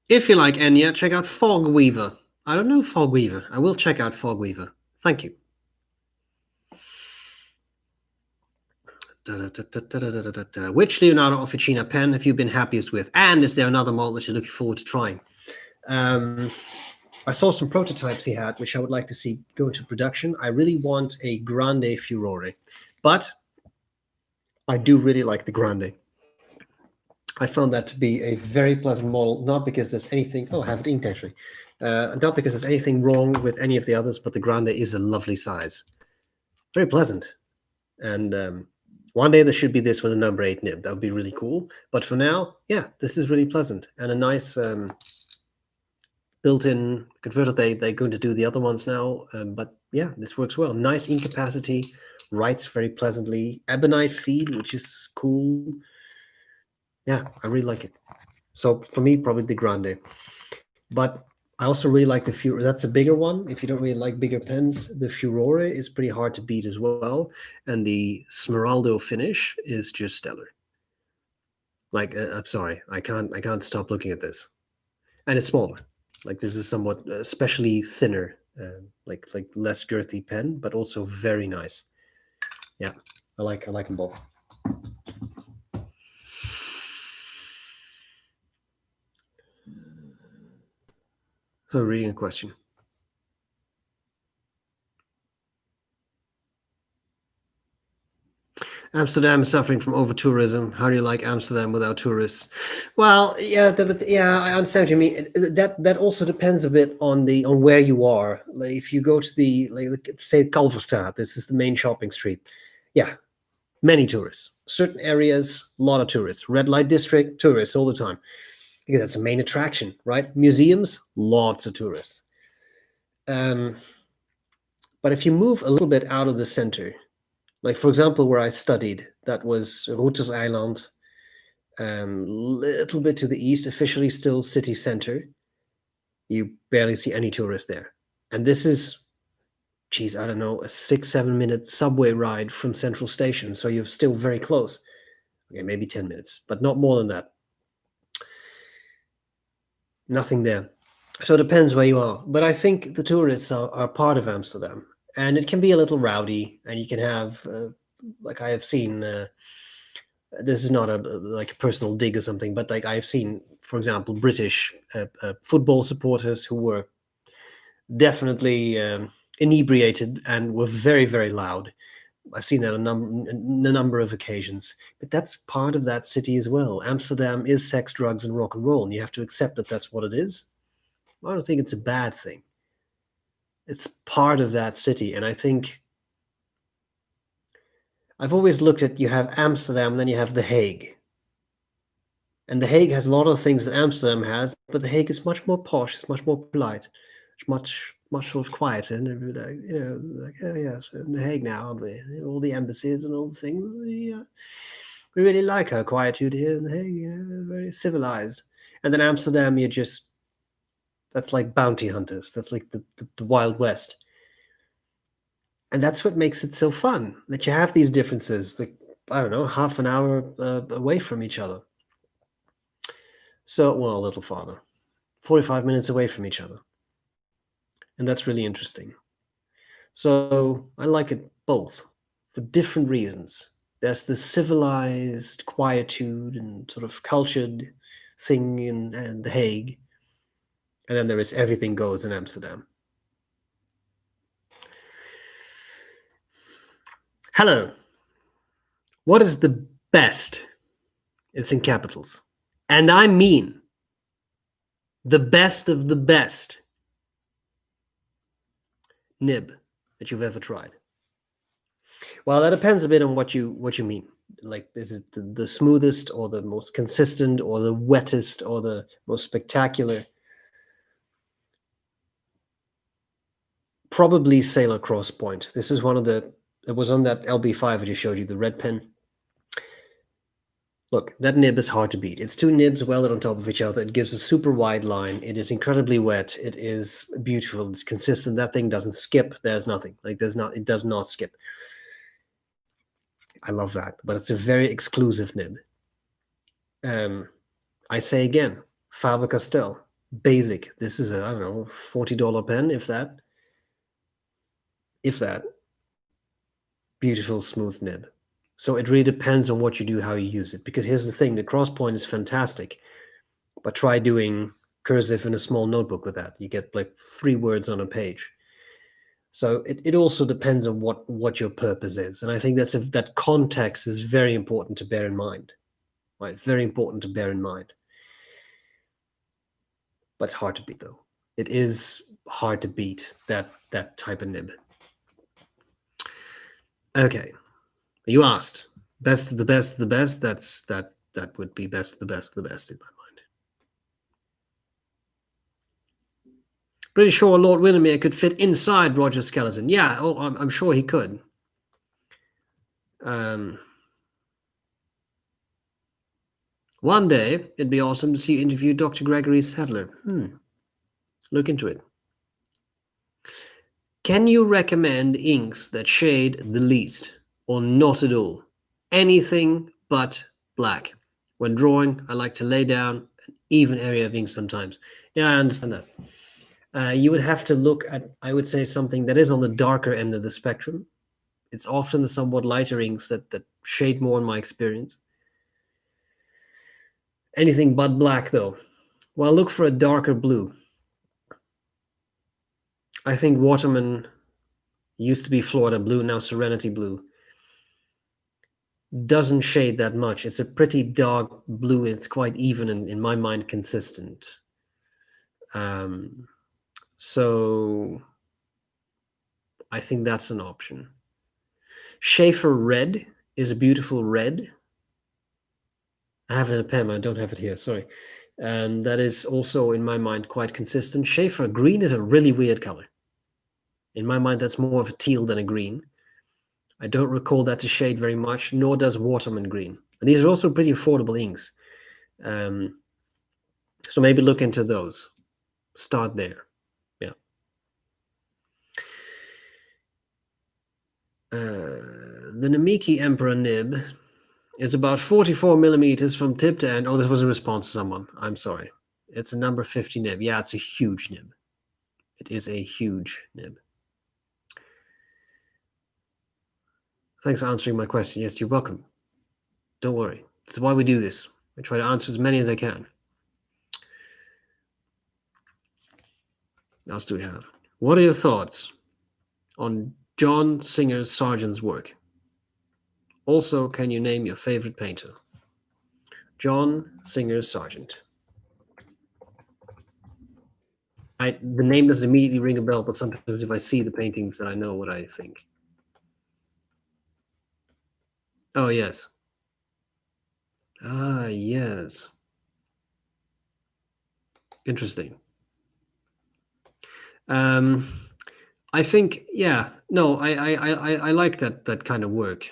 If you like Enya, check out Fogweaver. I don't know Fogweaver. I will check out Fogweaver. Thank you. Which Leonardo Officina pen have you been happiest with? And is there another model that you're looking forward to trying? I saw some prototypes he had, which I would like to see go into production. I really want a Grande Furore, but I do really like the Grande. I found that to be a very pleasant model, not because there's anything, I have it inked actually, not because there's anything wrong with any of the others, but the Grande is a lovely size. Very pleasant. And one day there should be this with a number 8 nib. That would be really cool. But for now, yeah, this is really pleasant. And a nice built-in converter. They're going to do the other ones now. But yeah, this works well. Nice ink capacity, writes very pleasantly. Ebonite feed, which is cool. Yeah, I really like it. So for me, probably the Grande. But I also really like the Furore. That's a bigger one. If you don't really like bigger pens, the Furore is pretty hard to beat as well. And the Smeraldo finish is just stellar. Like, I'm sorry, I can't stop looking at this. And it's smaller. Like this is somewhat especially thinner, like less girthy pen, but also very nice. Yeah, I like them both. Reading a question. Amsterdam is suffering from over-tourism. How do you like Amsterdam without tourists? Well, yeah, I understand what you mean. That also depends a bit on where you are. Like if you go to say Kalverstraat, this is the main shopping street. Yeah, many tourists. Certain areas, a lot of tourists. Red light district, tourists all the time. Because that's the main attraction, right? Museums, lots of tourists. But if you move a little bit out of the center, like for example, where I studied, that was Routers Island, little bit to the east, officially still city center. You barely see any tourists there. And this is, geez, I don't know, a 6-7 minute subway ride from Central Station. So you're still very close. Okay, maybe 10 minutes, but not more than that. Nothing there. So it depends where you are. But I think the tourists are part of Amsterdam. And it can be a little rowdy, and you can have, like I have seen, this is not a personal dig or something, but like I've seen, for example, British football supporters who were definitely inebriated and were very, very loud. I've seen that on a number of occasions. But that's part of that city as well. Amsterdam is sex, drugs, and rock and roll, and you have to accept that that's what it is. I don't think it's a bad thing. It's part of that city, and I think I've always looked at, you have Amsterdam, and then you have The Hague. And The Hague has a lot of things that Amsterdam has, but The Hague is much more posh, it's much more polite, it's much sort of quieter, and like, oh yes, we're in The Hague now, aren't we? All the embassies and all the things. We really like our quietude here in The Hague, very civilized. And then Amsterdam, that's like bounty hunters. That's like the Wild West. And that's what makes it so fun, that you have these differences, like, I don't know, half an hour away from each other. So, well, a little farther, 45 minutes away from each other. And that's really interesting. So I like it both for different reasons. There's the civilized quietude and sort of cultured thing in The Hague. And then there is everything goes in Amsterdam. Hello. What is the best? It's in capitals. And I mean the best of the best nib that you've ever tried. Well, that depends a bit on what you mean. Like, is it the smoothest or the most consistent or the wettest or the most spectacular? Probably Sailor Cross Point. This is one of it was on that LB5 I just showed you, the red pen. Look, that nib is hard to beat. It's two nibs welded on top of each other. It gives a super wide line. It is incredibly wet. It is beautiful. It's consistent. That thing doesn't skip. There's nothing. Like, it does not skip. I love that. But it's a very exclusive nib. I say again, Faber-Castell, basic. This is a, I don't know, $40 pen, if that. If that. Beautiful, smooth nib. So it really depends on what you do, how you use it. Because here's the thing, the cross point is fantastic. But try doing cursive in a small notebook with that. You get like 3 words on a page. So it also depends on what your purpose is. And I think that context is very important to bear in mind. Right? Very important to bear in mind. But it's hard to beat, though. It is hard to beat that type of nib. Okay. You asked. Best of the best of the best. That would be best of the best of the best in my mind. Pretty sure Lord Windermere could fit inside Roger's skeleton. Yeah, I'm sure he could. One day, it'd be awesome to see you interview Dr. Gregory Sadler. Look into it. Can you recommend inks that shade the least, or not at all? Anything but black. When drawing, I like to lay down an even area of ink sometimes. Yeah, I understand that. You would have to look at, I would say, something that is on the darker end of the spectrum. It's often the somewhat lighter inks that shade more in my experience. Anything but black, though. Well, look for a darker blue. I think Waterman used to be Florida blue, now Serenity blue. Doesn't shade that much. It's a pretty dark blue. It's quite even and, in my mind, consistent. So I think that's an option. Schaefer red is a beautiful red. I have it in a pen, I don't have it here, sorry. That is also, in my mind, quite consistent. Schaefer green is a really weird color. In my mind, that's more of a teal than a green. I don't recall that to shade very much, nor does Waterman green. And these are also pretty affordable inks. So maybe look into those. Start there. Yeah. The Namiki Emperor nib is about 44 millimeters from tip to end. Oh, this was a response to someone. I'm sorry. It's a number 50 nib. Yeah, it's a huge nib. It is a huge nib. Thanks for answering my question. Yes, you're welcome. Don't worry. That's why we do this. I try to answer as many as I can. What else do we have? What are your thoughts on John Singer Sargent's work? Also, can you name your favorite painter? John Singer Sargent. The name doesn't immediately ring a bell, but sometimes if I see the paintings, then I know what I think. Oh, yes. Ah, yes. Interesting. I think, yeah, no, I like that kind of work.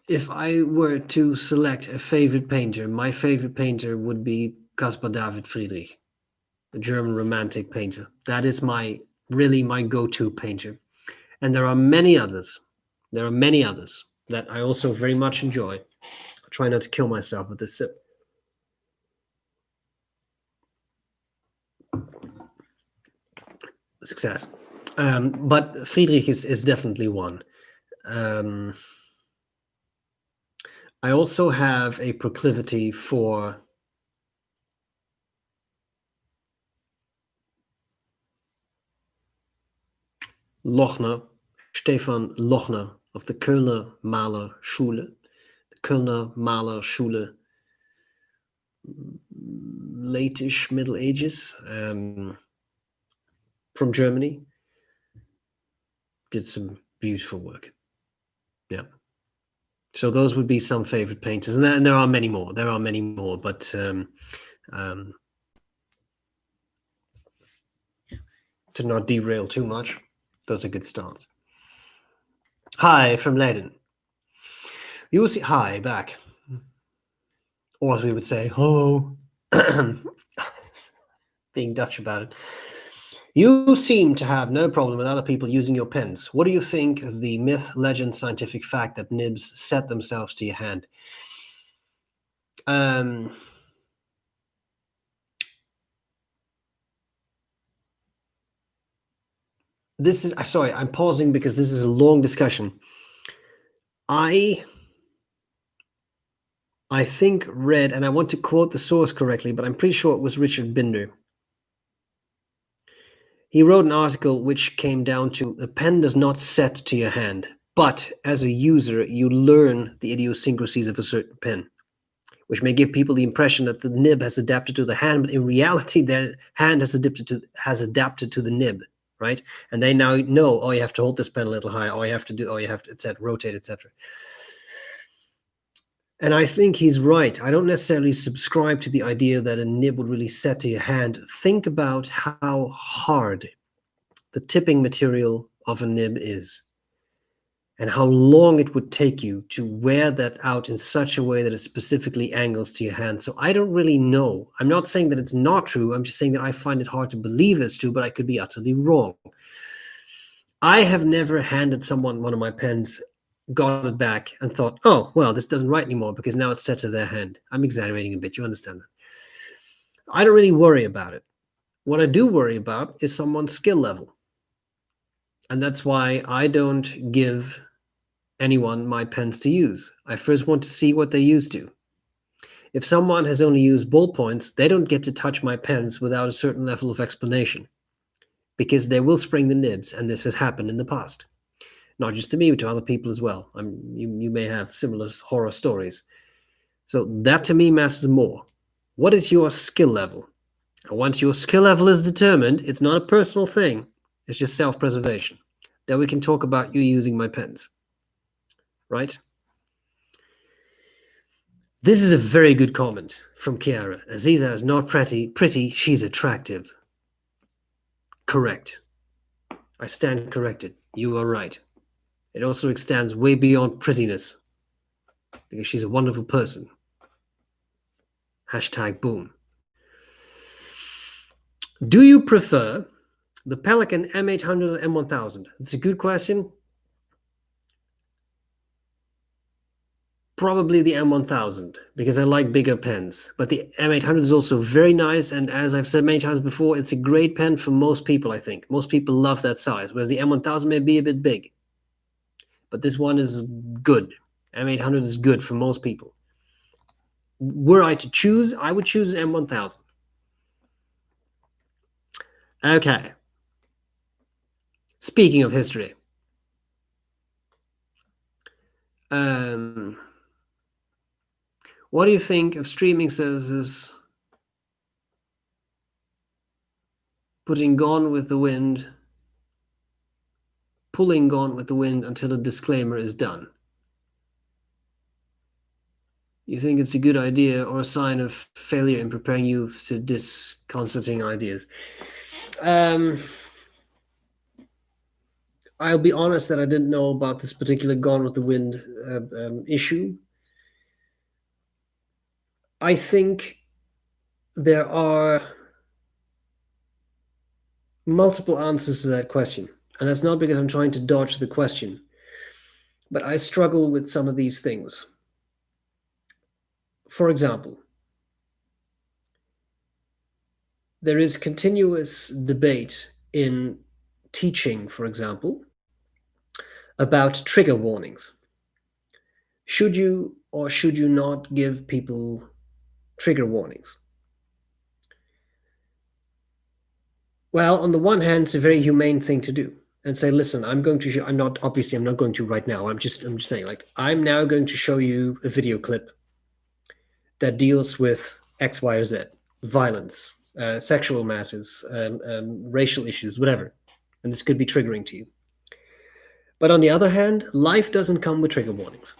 If I were to select a favorite painter, my favorite painter would be Caspar David Friedrich, the German romantic painter. That is really my go-to painter. And there are many others. There are many others that I also very much enjoy. I'll try not to kill myself with this sip. Success. But Friedrich is definitely one. I also have a proclivity for Lochner, Stefan Lochner of the Kölner Malerschule. The Kölner Malerschule, late-ish Middle Ages, from Germany. Did some beautiful work. Yeah. So those would be some favorite painters, and there are many more. There are many more, but to not derail too much, those are good starts. Hi from Leiden. You will see. Hi back, or as we would say, hello. Being Dutch about it. You seem to have no problem with other people using your pens. What do you think of the myth, legend, scientific fact that nibs set themselves to your hand? This is, sorry, I'm pausing because this is a long discussion. I think read, and I want to quote the source correctly, but I'm pretty sure it was Richard Binder. He wrote an article which came down to the pen does not set to your hand, but as a user, you learn the idiosyncrasies of a certain pen, which may give people the impression that the nib has adapted to the hand, but in reality, their hand has adapted to the nib, right? And they now know, oh, you have to hold this pen a little higher, oh, you have to, etc., rotate, etc. And I think he's right. I don't necessarily subscribe to the idea that a nib would really set to your hand. Think about how hard the tipping material of a nib is and how long it would take you to wear that out in such a way that it specifically angles to your hand. So I don't really know. I'm not saying that it's not true. I'm just saying that I find it hard to believe it's true, but I could be utterly wrong. I have never handed someone one of my pens, got it back, and thought, oh, well, this doesn't write anymore because now it's set to their hand. I'm exaggerating a bit. You understand that? I don't really worry about it. What I do worry about is someone's skill level. And that's why I don't give anyone my pens to use. I first want to see what they used to. If someone has only used ballpoints, they don't get to touch my pens without a certain level of explanation because they will spring the nibs, and this has happened in the past. Not just to me, but to other people as well. You may have similar horror stories. So that to me matters more. What is your skill level? And once your skill level is determined, it's not a personal thing. It's just self-preservation. Then we can talk about you using my pens. Right? This is a very good comment from Chiara. Aziza is not pretty, she's attractive. Correct. I stand corrected. You are right. It also extends way beyond prettiness because she's a wonderful person. #boom. Do you prefer the Pelikan M800 or M1000? It's a good question. Probably the M1000 because I like bigger pens. But the M800 is also very nice. And as I've said many times before, it's a great pen for most people, I think. Most people love that size, whereas the M1000 may be a bit big. But this one is good. M800 is good for most people. Were I to choose, I would choose an M1000. Okay, Speaking of history, what do you think of streaming services pulling Gone with the Wind until a disclaimer is done? You think it's a good idea or a sign of failure in preparing youth to disconcerting ideas? I'll be honest that I didn't know about this particular Gone with the Wind issue. I think there are multiple answers to that question. And that's not because I'm trying to dodge the question, but I struggle with some of these things. For example, there is continuous debate in teaching, for example, about trigger warnings. Should you or should you not give people trigger warnings? Well, on the one hand, it's a very humane thing to do and say, listen, I'm not going to right now. I'm just saying, like, I'm now going to show you a video clip that deals with X, Y, or Z, violence, sexual matters, racial issues, whatever. And this could be triggering to you. But on the other hand, life doesn't come with trigger warnings,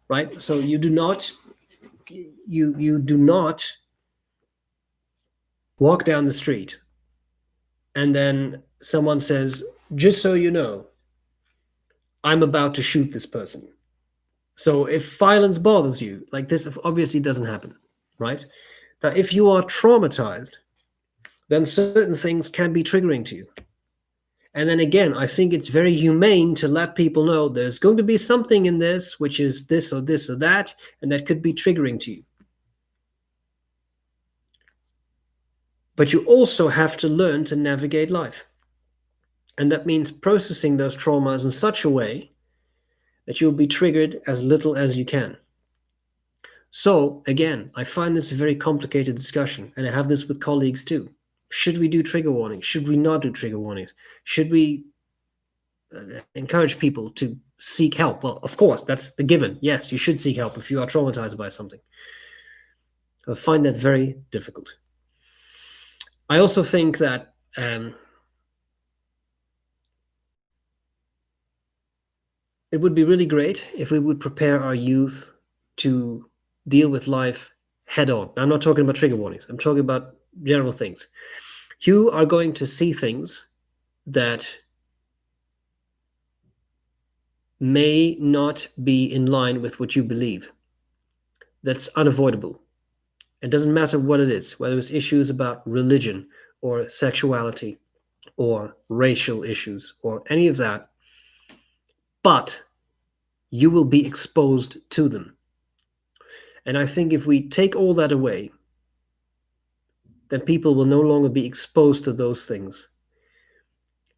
right? So you do not walk down the street and then someone says, just so you know, I'm about to shoot this person. So if violence bothers you, like this obviously doesn't happen, right? Now, if you are traumatized, then certain things can be triggering to you. And then again, I think it's very humane to let people know there's going to be something in this, which is this or this or that, and that could be triggering to you. But you also have to learn to navigate life. And that means processing those traumas in such a way that you'll be triggered as little as you can. So again, I find this a very complicated discussion, and I have this with colleagues too. Should we do trigger warnings? Should we not do trigger warnings? Should we encourage people to seek help? Well, of course, that's the given. Yes, you should seek help if you are traumatized by something. I find that very difficult. I also think that it would be really great if we would prepare our youth to deal with life head on. I'm not talking about trigger warnings. I'm talking about general things. You are going to see things that may not be in line with what you believe. That's unavoidable. It doesn't matter what it is, whether it's issues about religion or sexuality or racial issues or any of that, but you will be exposed to them. And I think if we take all that away, then people will no longer be exposed to those things.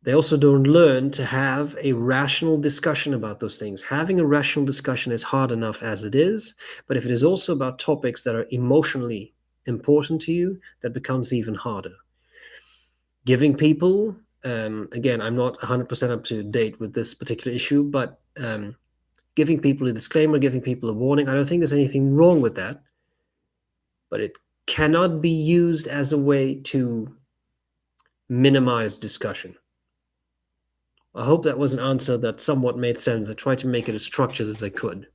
They also don't learn to have a rational discussion about those things. Having a rational discussion is hard enough as it is, but if it is also about topics that are emotionally important to you, that becomes even harder. Giving people, again, I'm not 100% up to date with this particular issue, but giving people a disclaimer, giving people a warning, I don't think there's anything wrong with that, but it cannot be used as a way to minimize discussion. I hope that was an answer that somewhat made sense. I tried to make it as structured as I could.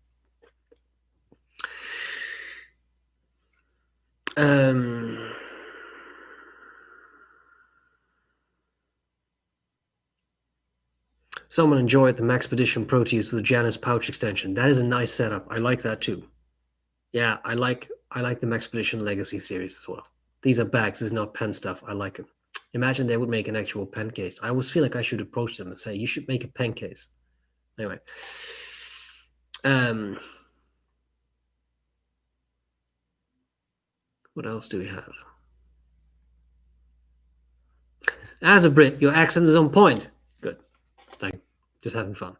Someone enjoyed the Maxpedition Proteus with Janus pouch extension. That is a nice setup. I like that too. Yeah, I like the Maxpedition Legacy series as well. These are bags. This is not pen stuff. I like them. Imagine they would make an actual pen case. I always feel like I should approach them and say, you should make a pen case. Anyway. What else do we have? As a Brit, your accent is on point. Good. Thank you. Just having fun.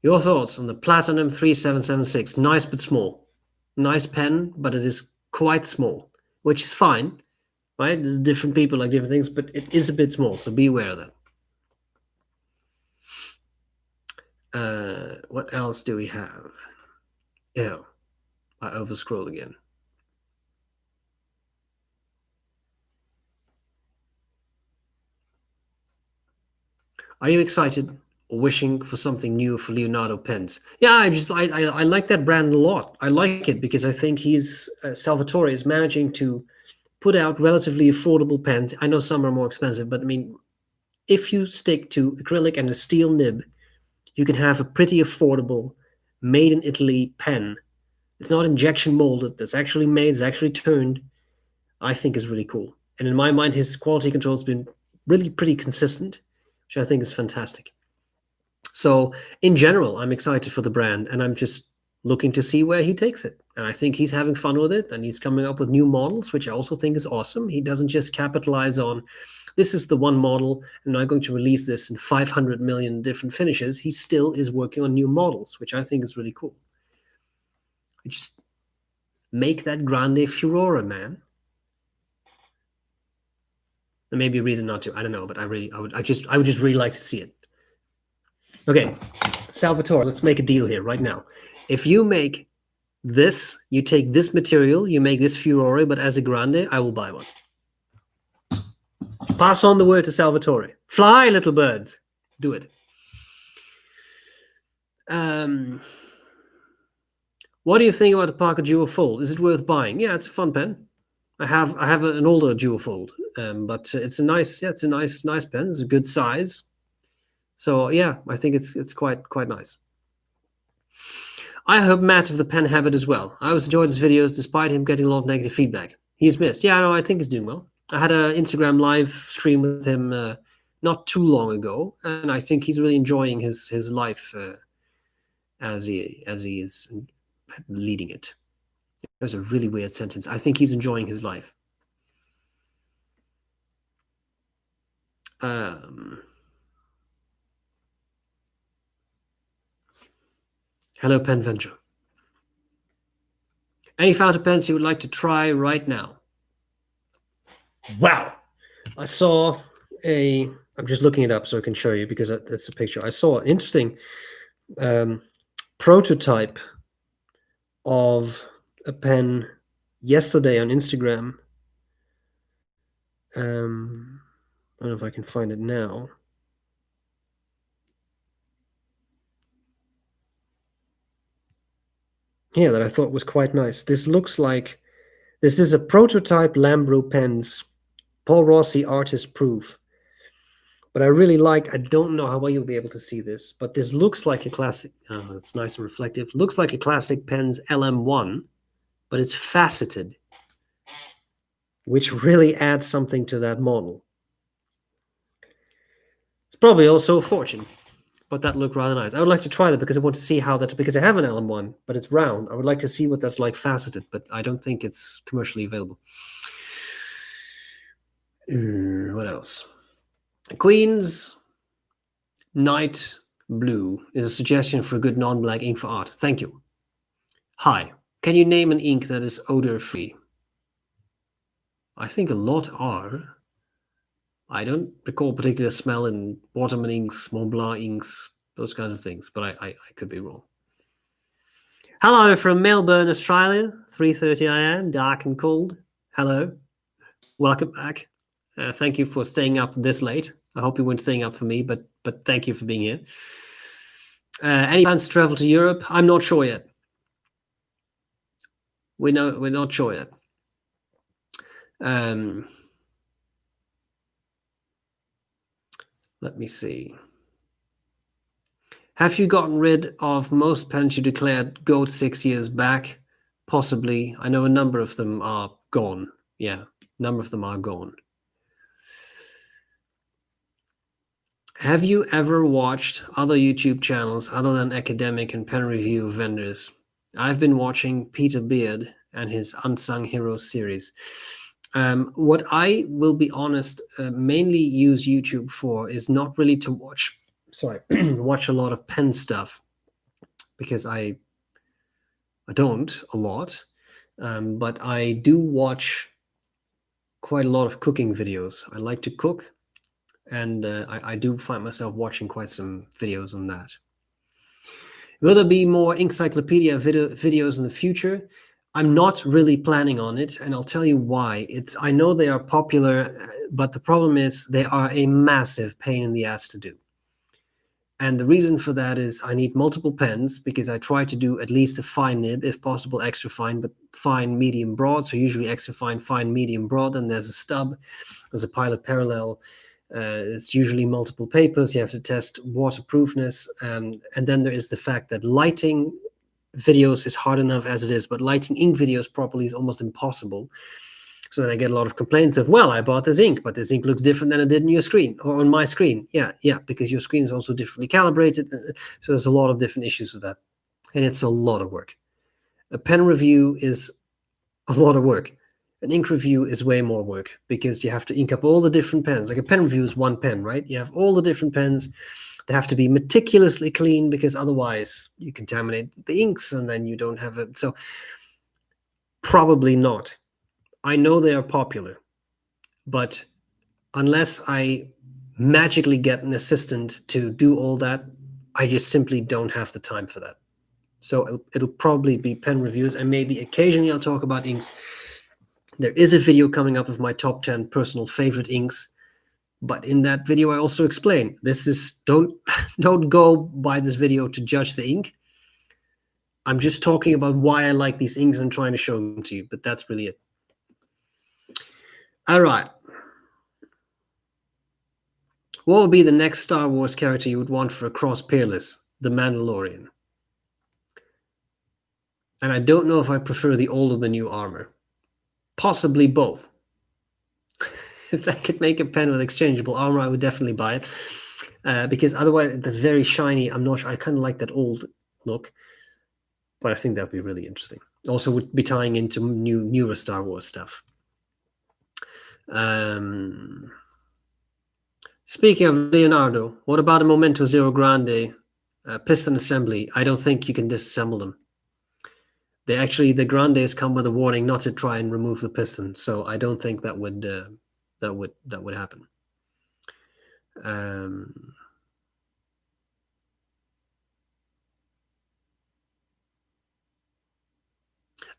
Your thoughts on the Platinum 3776. Nice but small. nice pen, but it is quite small, which is fine, right? Different people like different things, but it is a bit small, so be aware of that. What else do we have? Oh, I overscroll again. Are you excited or wishing for something new for Leonardo pens? Yeah, I like that brand a lot. I like it because I think he's Salvatore is managing to put out relatively affordable pens. I know some are more expensive, but I mean, if you stick to acrylic and a steel nib, you can have a pretty affordable, made in Italy pen. It's not injection molded. That's actually made. It's actually turned. I think is really cool. And in my mind, his quality control has been really pretty consistent, which I think is fantastic. So in general, I'm excited for the brand, and I'm just looking to see where he takes it. And I think he's having fun with it, and he's coming up with new models, which I also think is awesome. He doesn't just capitalize on this is the one model, and I'm going to release this in 500 million different finishes. He still is working on new models, which I think is really cool. Just make that grande furore, man. There may be a reason not to. I don't know, but I would just really like to see it. Okay, Salvatore, let's make a deal here right now. If you make this, you take this material, you make this furore, but as a grande, I will buy one. Pass on the word to Salvatore. Fly, little birds. Do it. What do you think about the Parker Dual Fold? Is it worth buying? Yeah, it's a fun pen. I have an older Dual Fold, but it's a nice pen. It's a good size. So yeah, I think it's quite nice. I hope Matt of the pen habit as well. I always enjoyed his videos despite him getting a lot of negative feedback. He's missed. Yeah, no, I think he's doing well. I had an Instagram live stream with him not too long ago, and I think he's really enjoying his life as he is leading it. That was a really weird sentence. I think he's enjoying his life. Hello, Pen Venture. Any fountain pens you would like to try right now? Wow. I saw I'm just looking it up so I can show you because that's a picture. I saw an interesting prototype of a pen yesterday on Instagram. I don't know if I can find it now. Yeah, that I thought was quite nice. This is a prototype Lambro pens, Paul Rossi artist proof. But I don't know how well you'll be able to see this, but this looks like a classic. Oh, it's nice and reflective. Looks like a classic Pens LM1, but it's faceted, which really adds something to that model. It's probably also a fortune, but that looked rather nice. I would like to try that because I want to see because I have an LM1, but it's round. I would like to see what that's like faceted, but I don't think it's commercially available. What else? Queen's Night Blue is a suggestion for a good non-black ink for art. Thank you. Hi, can you name an ink that is odor-free? I think a lot are. I don't recall particular smell in Waterman inks, Mont Blanc inks, those kinds of things, but I could be wrong. Hello from Melbourne, Australia. 3:30 a.m., dark and cold. Hello. Welcome back. Thank you for staying up this late. I hope you weren't staying up for me, but thank you for being here. Any plans to travel to Europe? I'm not sure yet. We're not sure yet. Let me see. Have you gotten rid of most pens you declared GOAT 6 years back? Possibly. I know a number of them are gone. Yeah, a number of them are gone. Have you ever watched other YouTube channels other than academic and pen review vendors? I've been watching Peter Beard and his Unsung Heroes series. What I will be honest, mainly use YouTube for is not really to watch watch a lot of pen stuff, because I don't a lot, but I do watch quite a lot of cooking videos. I like to cook, and I do find myself watching quite some videos on that. Will there be more encyclopedia videos in the future? I'm not really planning on it, and I'll tell you why. I know they are popular, but the problem is they are a massive pain in the ass to do. And the reason for that is I need multiple pens because I try to do at least a fine nib, if possible extra fine, but fine, medium, broad. So usually extra fine, fine, medium, broad. Then there's a stub, there's a pilot parallel. It's usually multiple papers. You have to test waterproofness. And then there is the fact that lighting videos is hard enough as it is, but lighting ink videos properly is almost impossible. So then I get a lot of complaints of, well, I bought this ink, but this ink looks different than it did on your screen or on my screen. Yeah, because your screen is also differently calibrated. So there's a lot of different issues with that. And it's a lot of work. A pen review is a lot of work. An ink review is way more work because you have to ink up all the different pens. Like a pen review is one pen, right? You have all the different pens. They have to be meticulously clean because otherwise you contaminate the inks and then you don't have it. So probably not. I know they are popular, but unless I magically get an assistant to do all that, I just simply don't have the time for that. So it'll probably be pen reviews, and maybe occasionally I'll talk about inks. There is a video coming up of my top 10 personal favorite inks, but in that video I also explain this is don't go by this video to judge the ink. I'm just talking about why I like these inks and trying to show them to you, but that's really it. All right. What would be the next Star Wars character you would want for a cross peerless? The Mandalorian. And I don't know if I prefer the old or the new armor. Possibly both. If I could make a pen with exchangeable armor, I would definitely buy it. Because otherwise, the very shiny, I'm not sure. I kind of like that old look. But I think that would be really interesting. Also would be tying into newer Star Wars stuff. Speaking of Leonardo, what about a Momento Zero Grande piston assembly? I don't think you can disassemble them. The Grandes come with a warning not to try and remove the piston, so I don't think that would happen.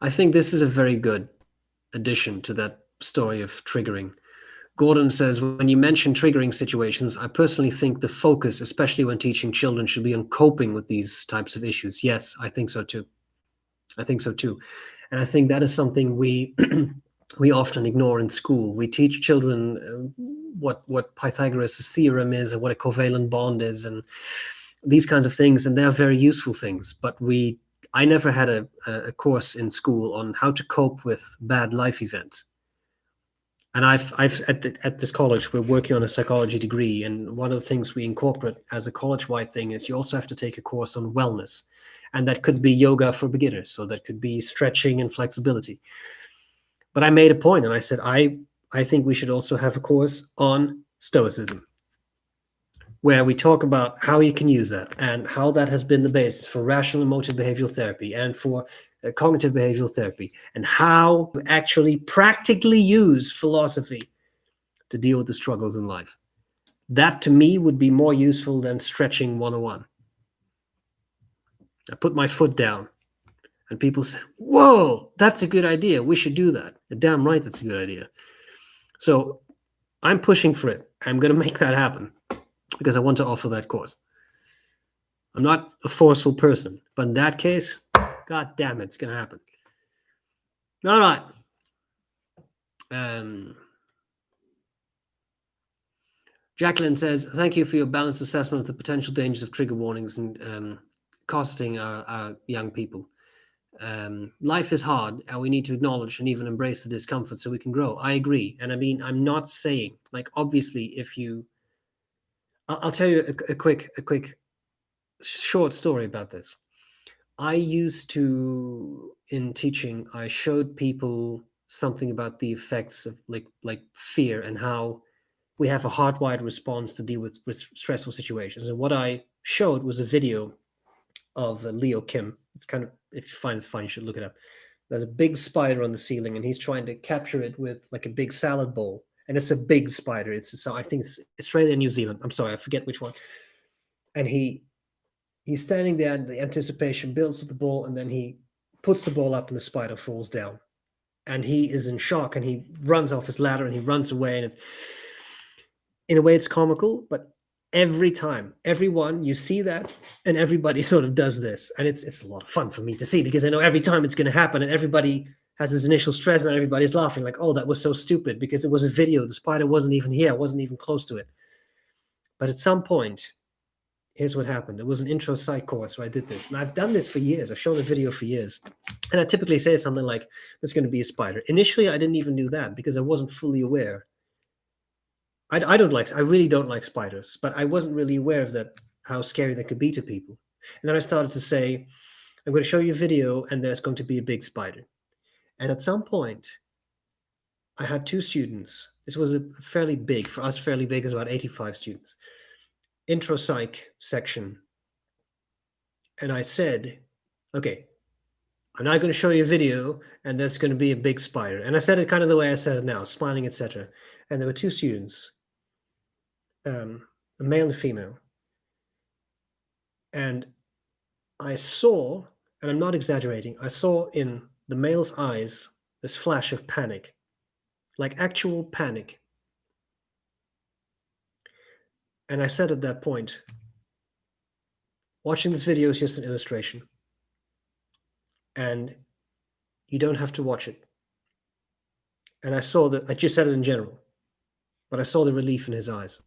I think this is a very good addition to that story of triggering. Gordon says, when you mention triggering situations, I personally think the focus, especially when teaching children, should be on coping with these types of issues. Yes, I think so too. And I think that is something we we often ignore in school. We teach children what Pythagoras' theorem is and what a covalent bond is and these kinds of things, and they're very useful things. But I never had a course in school on how to cope with bad life events. And I've at this college, we're working on a psychology degree, and one of the things we incorporate as a college-wide thing is you also have to take a course on wellness, and that could be yoga for beginners, so that could be stretching and flexibility. But I made a point, and I said I think we should also have a course on stoicism, where we talk about how you can use that and how that has been the basis for rational emotive behavioral therapy and for cognitive behavioral therapy, and how to actually practically use philosophy to deal with the struggles in life. That to me would be more useful than stretching 101. I put my foot down and people said, whoa, that's a good idea. We should do that. Damn right, that's a good idea. So I'm pushing for it. I'm going to make that happen because I want to offer that course. I'm not a forceful person, but in that case, God damn it, it's going to happen. All right. Jacqueline says, thank you for your balanced assessment of the potential dangers of trigger warnings and costing our young people. Life is hard, and we need to acknowledge and even embrace the discomfort so we can grow. I agree. And I mean, I'm not saying, like, obviously, if you... I'll tell you a quick short story about this. I used to, in teaching, I showed people something about the effects of like fear and how we have a hardwired response to deal with stressful situations. And what I showed was a video of Leo Kim, It's kind of, if you find it's fun, you should look it up. There's a big spider on the ceiling, and he's trying to capture it with like a big salad bowl. And it's a big spider. I think it's Australia and New Zealand. I'm sorry, I forget which one. And he's standing there, and the anticipation builds with the ball, and then he puts the ball up, and the spider falls down. And he is in shock, and he runs off his ladder, and he runs away. And in a way, it's comical, but every time, everyone, you see that, and everybody sort of does this. And it's a lot of fun for me to see, because I know every time it's going to happen, and everybody has this initial stress, and everybody's laughing like, oh, that was so stupid, because it was a video. The spider wasn't even here, wasn't even close to it. But at some point, here's what happened. It was an intro psych course where I did this. And I've done this for years. I've shown the video for years. And I typically say something like, there's going to be a spider. Initially, I didn't even do that because I wasn't fully aware. I really don't like spiders, but I wasn't really aware of that, how scary they could be to people. And then I started to say, I'm going to show you a video, and there's going to be a big spider. And at some point, I had 2 students. This was a fairly big, for us, fairly big, is about 85 students. Intro psych section. And I said, okay, I'm not going to show you a video, and there's going to be a big spider. And I said it kind of the way I said it now, smiling, etc. And there were 2 students, a male and a female. And I saw, and I'm not exaggerating, I saw in the male's eyes this flash of panic, like actual panic. And I said at that point, watching this video is just an illustration. And you don't have to watch it. And I just said it in general, but I saw the relief in his eyes.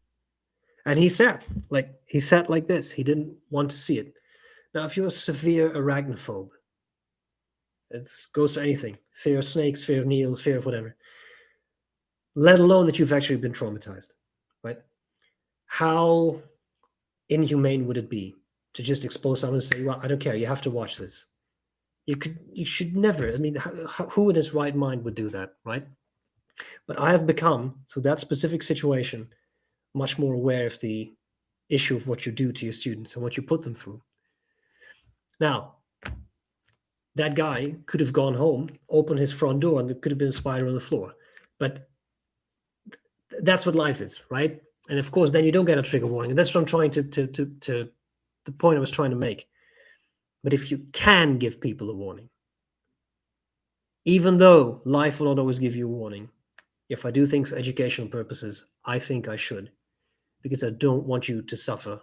And he sat like this. He didn't want to see it. Now, if you're a severe arachnophobe, it goes for anything, fear of snakes, fear of needles, fear of whatever, let alone that you've actually been traumatized, right? How inhumane would it be to just expose someone and say, well, I don't care, you have to watch this? You should never. I mean, who in his right mind would do that, right? But I have become, through that specific situation, much more aware of the issue of what you do to your students and what you put them through. Now, that guy could have gone home, opened his front door, and there could have been a spider on the floor. But that's what life is, right? And of course, then you don't get a trigger warning. And that's what I'm trying to the point I was trying to make. But if you can give people a warning, even though life will not always give you a warning, if I do things for educational purposes, I think I should, because I don't want you to suffer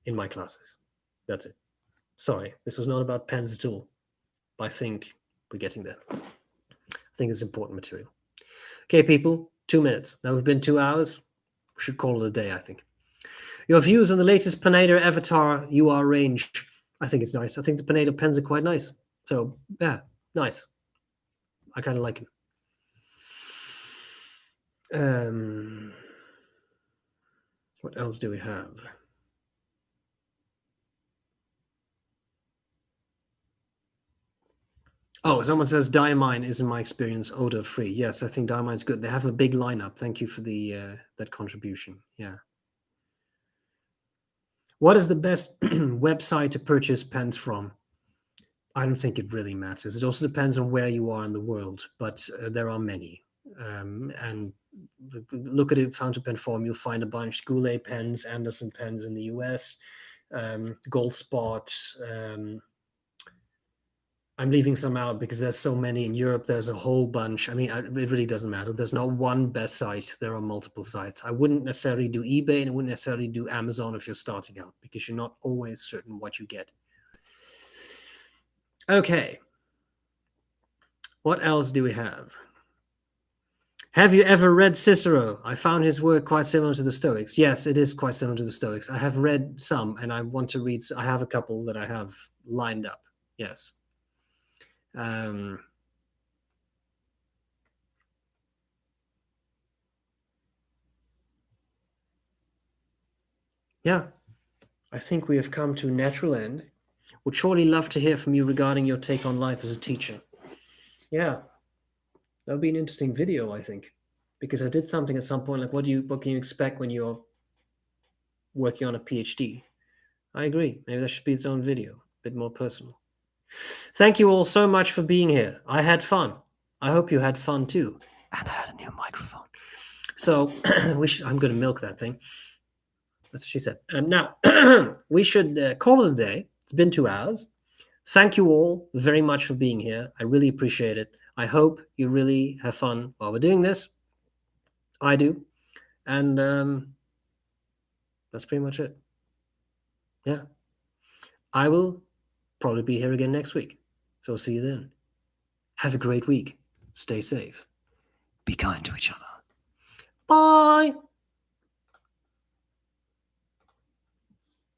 in my classes. That's it. Sorry, this was not about pens at all, but I think we're getting there. I think it's important material. Okay, people, 2 minutes. Now we've been 2 hours. We should call it a day, I think. Your views on the latest Pineda Avatar UR range. I think it's nice. I think the Pineda pens are quite nice. So, yeah, nice. I kind of like them. What else do we have? Oh, someone says Diamine is, in my experience, odor-free. Yes, I think Diamine's good. They have a big lineup. Thank you for the that contribution. Yeah. What is the best website to purchase pens from? I don't think it really matters. It also depends on where you are in the world, but there are many. And look at it, fountain pen forum, you'll find a bunch. Goulet pens, Anderson pens in the US, Goldspot. I'm leaving some out because there's so many in Europe. There's a whole bunch. I mean, it really doesn't matter. There's not one best site. There are multiple sites. I wouldn't necessarily do eBay, and I wouldn't necessarily do Amazon if you're starting out, because you're not always certain what you get. Okay. What else do we have? Have you ever read Cicero? I found his work quite similar to the Stoics. Yes, it is quite similar to the Stoics. I have read some, and I want to read. I have a couple that I have lined up. Yes. Yeah, I think we have come to a natural end. Would surely love to hear from you regarding your take on life as a teacher. Yeah, that would be an interesting video, I think, because I did something at some point like, what can you expect when you're working on a PhD? I agree. Maybe that should be its own video, a bit more personal. Thank you all so much for being here. I had fun. I hope you had fun too. And I had a new microphone. So I'm going to milk that thing. That's what she said. And now we should call it a day. It's been 2 hours. Thank you all very much for being here. I really appreciate it. I hope you really have fun while we're doing this. I do. And that's pretty much it. Yeah. I will probably be here again next week. So see you then. Have a great week. Stay safe. Be kind to each other. Bye.